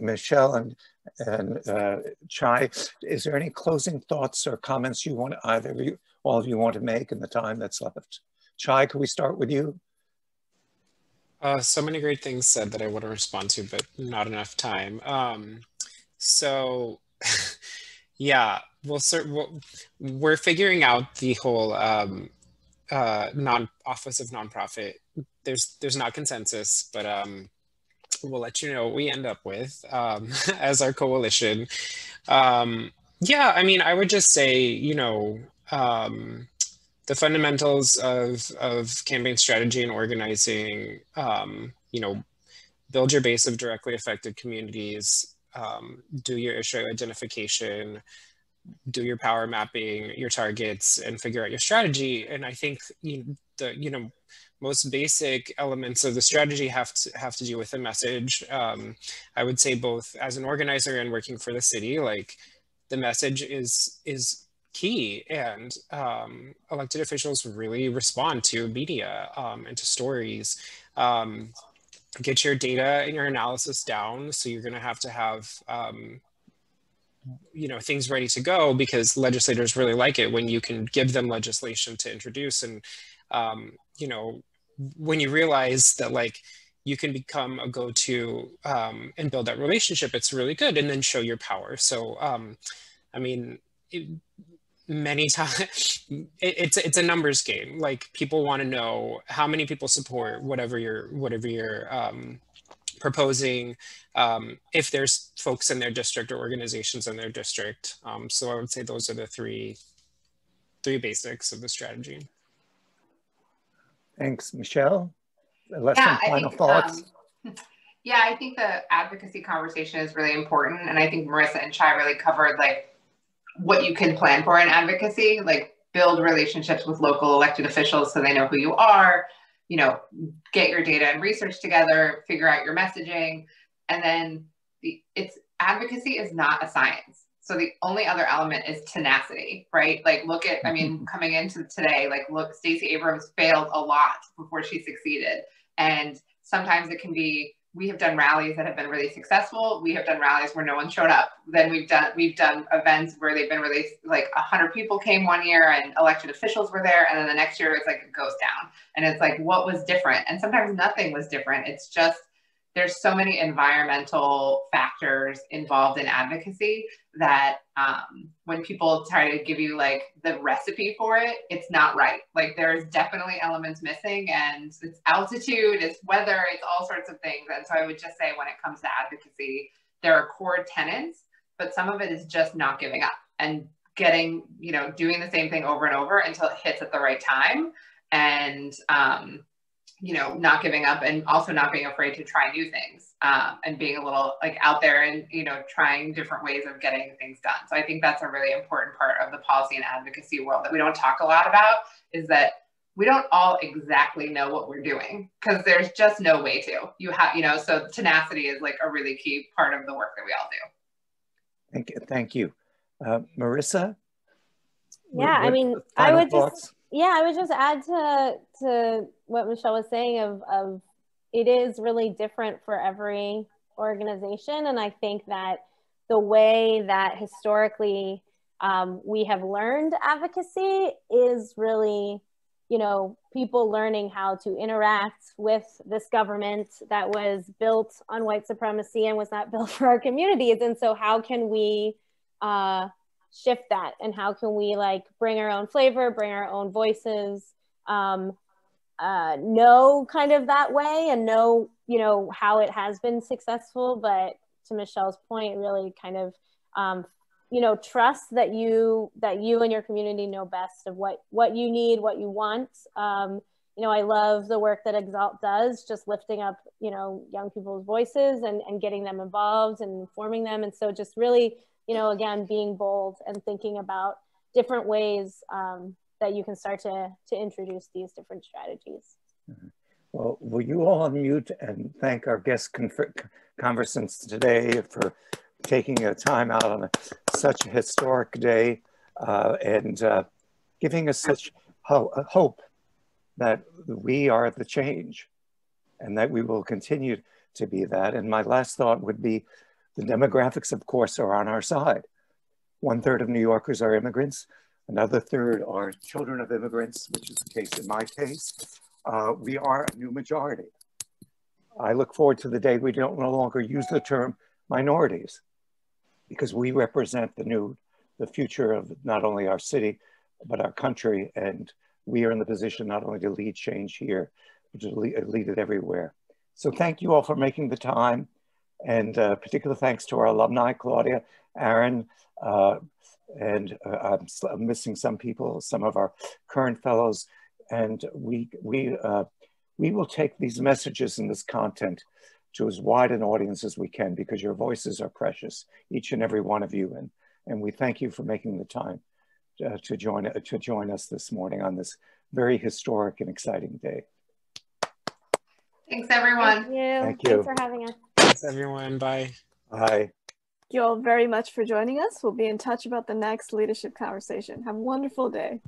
Michelle, and Chai, is there any closing thoughts or comments you want, all of you want to make in the time that's left? Chai, can we start with you? So many great things said that I want to respond to, but not enough time. So yeah, we're figuring out the whole Office of Nonprofit. There's not consensus, but we'll let you know what we end up with as our coalition. Yeah, I mean, I would just say, the fundamentals of campaign strategy and organizing, build your base of directly affected communities, do your issue identification, do your power mapping, your targets, and figure out your strategy. And I think the most basic elements of the strategy have to do with the message. I would say both as an organizer and working for the city, like the message is key, and elected officials really respond to media and to stories. Get your data and your analysis down, so you're going to have things ready to go, because legislators really like it when you can give them legislation to introduce. And when you realize that you can become a go-to and build that relationship, it's really good, and then show your power. So I mean, many times it's a numbers game. Like, people want to know how many people support whatever you're proposing, if there's folks in their district or organizations in their district. So I would say those are the three basics of the strategy. Thanks, Michelle. Some final thoughts. Yeah, I think the advocacy conversation is really important, and I think Marissa and Chai really covered what you can plan for in advocacy, build relationships with local elected officials so they know who you are, get your data and research together, figure out your messaging. And then advocacy is not a science. So the only other element is tenacity, right? Look at, coming into today, look, Stacey Abrams failed a lot before she succeeded. And sometimes it can be, we have done rallies that have been really successful. We have done rallies where no one showed up. Then we've done events where they've been really, 100 people came one year and elected officials were there. And then the next year it's it goes down. And it's what was different? And sometimes nothing was different. It's just, there's so many environmental factors involved in advocacy that when people try to give you the recipe for it, it's not right. There's definitely elements missing, and it's altitude, it's weather, it's all sorts of things. And so I would just say, when it comes to advocacy, there are core tenets, but some of it is just not giving up and getting, doing the same thing over and over until it hits at the right time. And not giving up, and also not being afraid to try new things, and being a little out there and, trying different ways of getting things done. So I think that's a really important part of the policy and advocacy world that we don't talk a lot about, is that we don't all exactly know what we're doing, because there's just no way to. So tenacity is a really key part of the work that we all do. Thank you. Marissa? Yeah, I would just add to what Michelle was saying of it is really different for every organization. And I think that the way that historically we have learned advocacy is really, people learning how to interact with this government that was built on white supremacy and was not built for our communities. And so how can we shift that, and how can we bring our own flavor, bring our own voices, know kind of that way and know, you know, how it has been successful. But to Michelle's point, really kind of, you know, trust that you and your community know best of what you need, what you want. You know, I love the work that Exalt does, just lifting up, you know, young people's voices and getting them involved and informing them. And so just really, you know, again, being bold and thinking about different ways that you can start to introduce these different strategies. Well, will you all unmute and thank our guest conversants today for taking time out on such a historic day and giving us such hope that we are the change and that we will continue to be that. And my last thought would be the demographics, of course, are on our side. 1/3 of New Yorkers are immigrants. Another third are children of immigrants, which is the case in my case. We are a new majority. I look forward to the day we don't no longer use the term minorities, because we represent the future of not only our city, but our country. And we are in the position not only to lead change here, but to lead it everywhere. So thank you all for making the time. And particular thanks to our alumni, Claudia, Aaron, and I'm missing some people, some of our current fellows. And we will take these messages and this content to as wide an audience as we can, because your voices are precious, each and every one of you. And we thank you for making the time to join us this morning on this very historic and exciting day. Thanks, everyone. Thank you. Thank you. Thanks for having us. Thanks, everyone. Bye. Bye. Thank you all very much for joining us. We'll be in touch about the next leadership conversation. Have a wonderful day.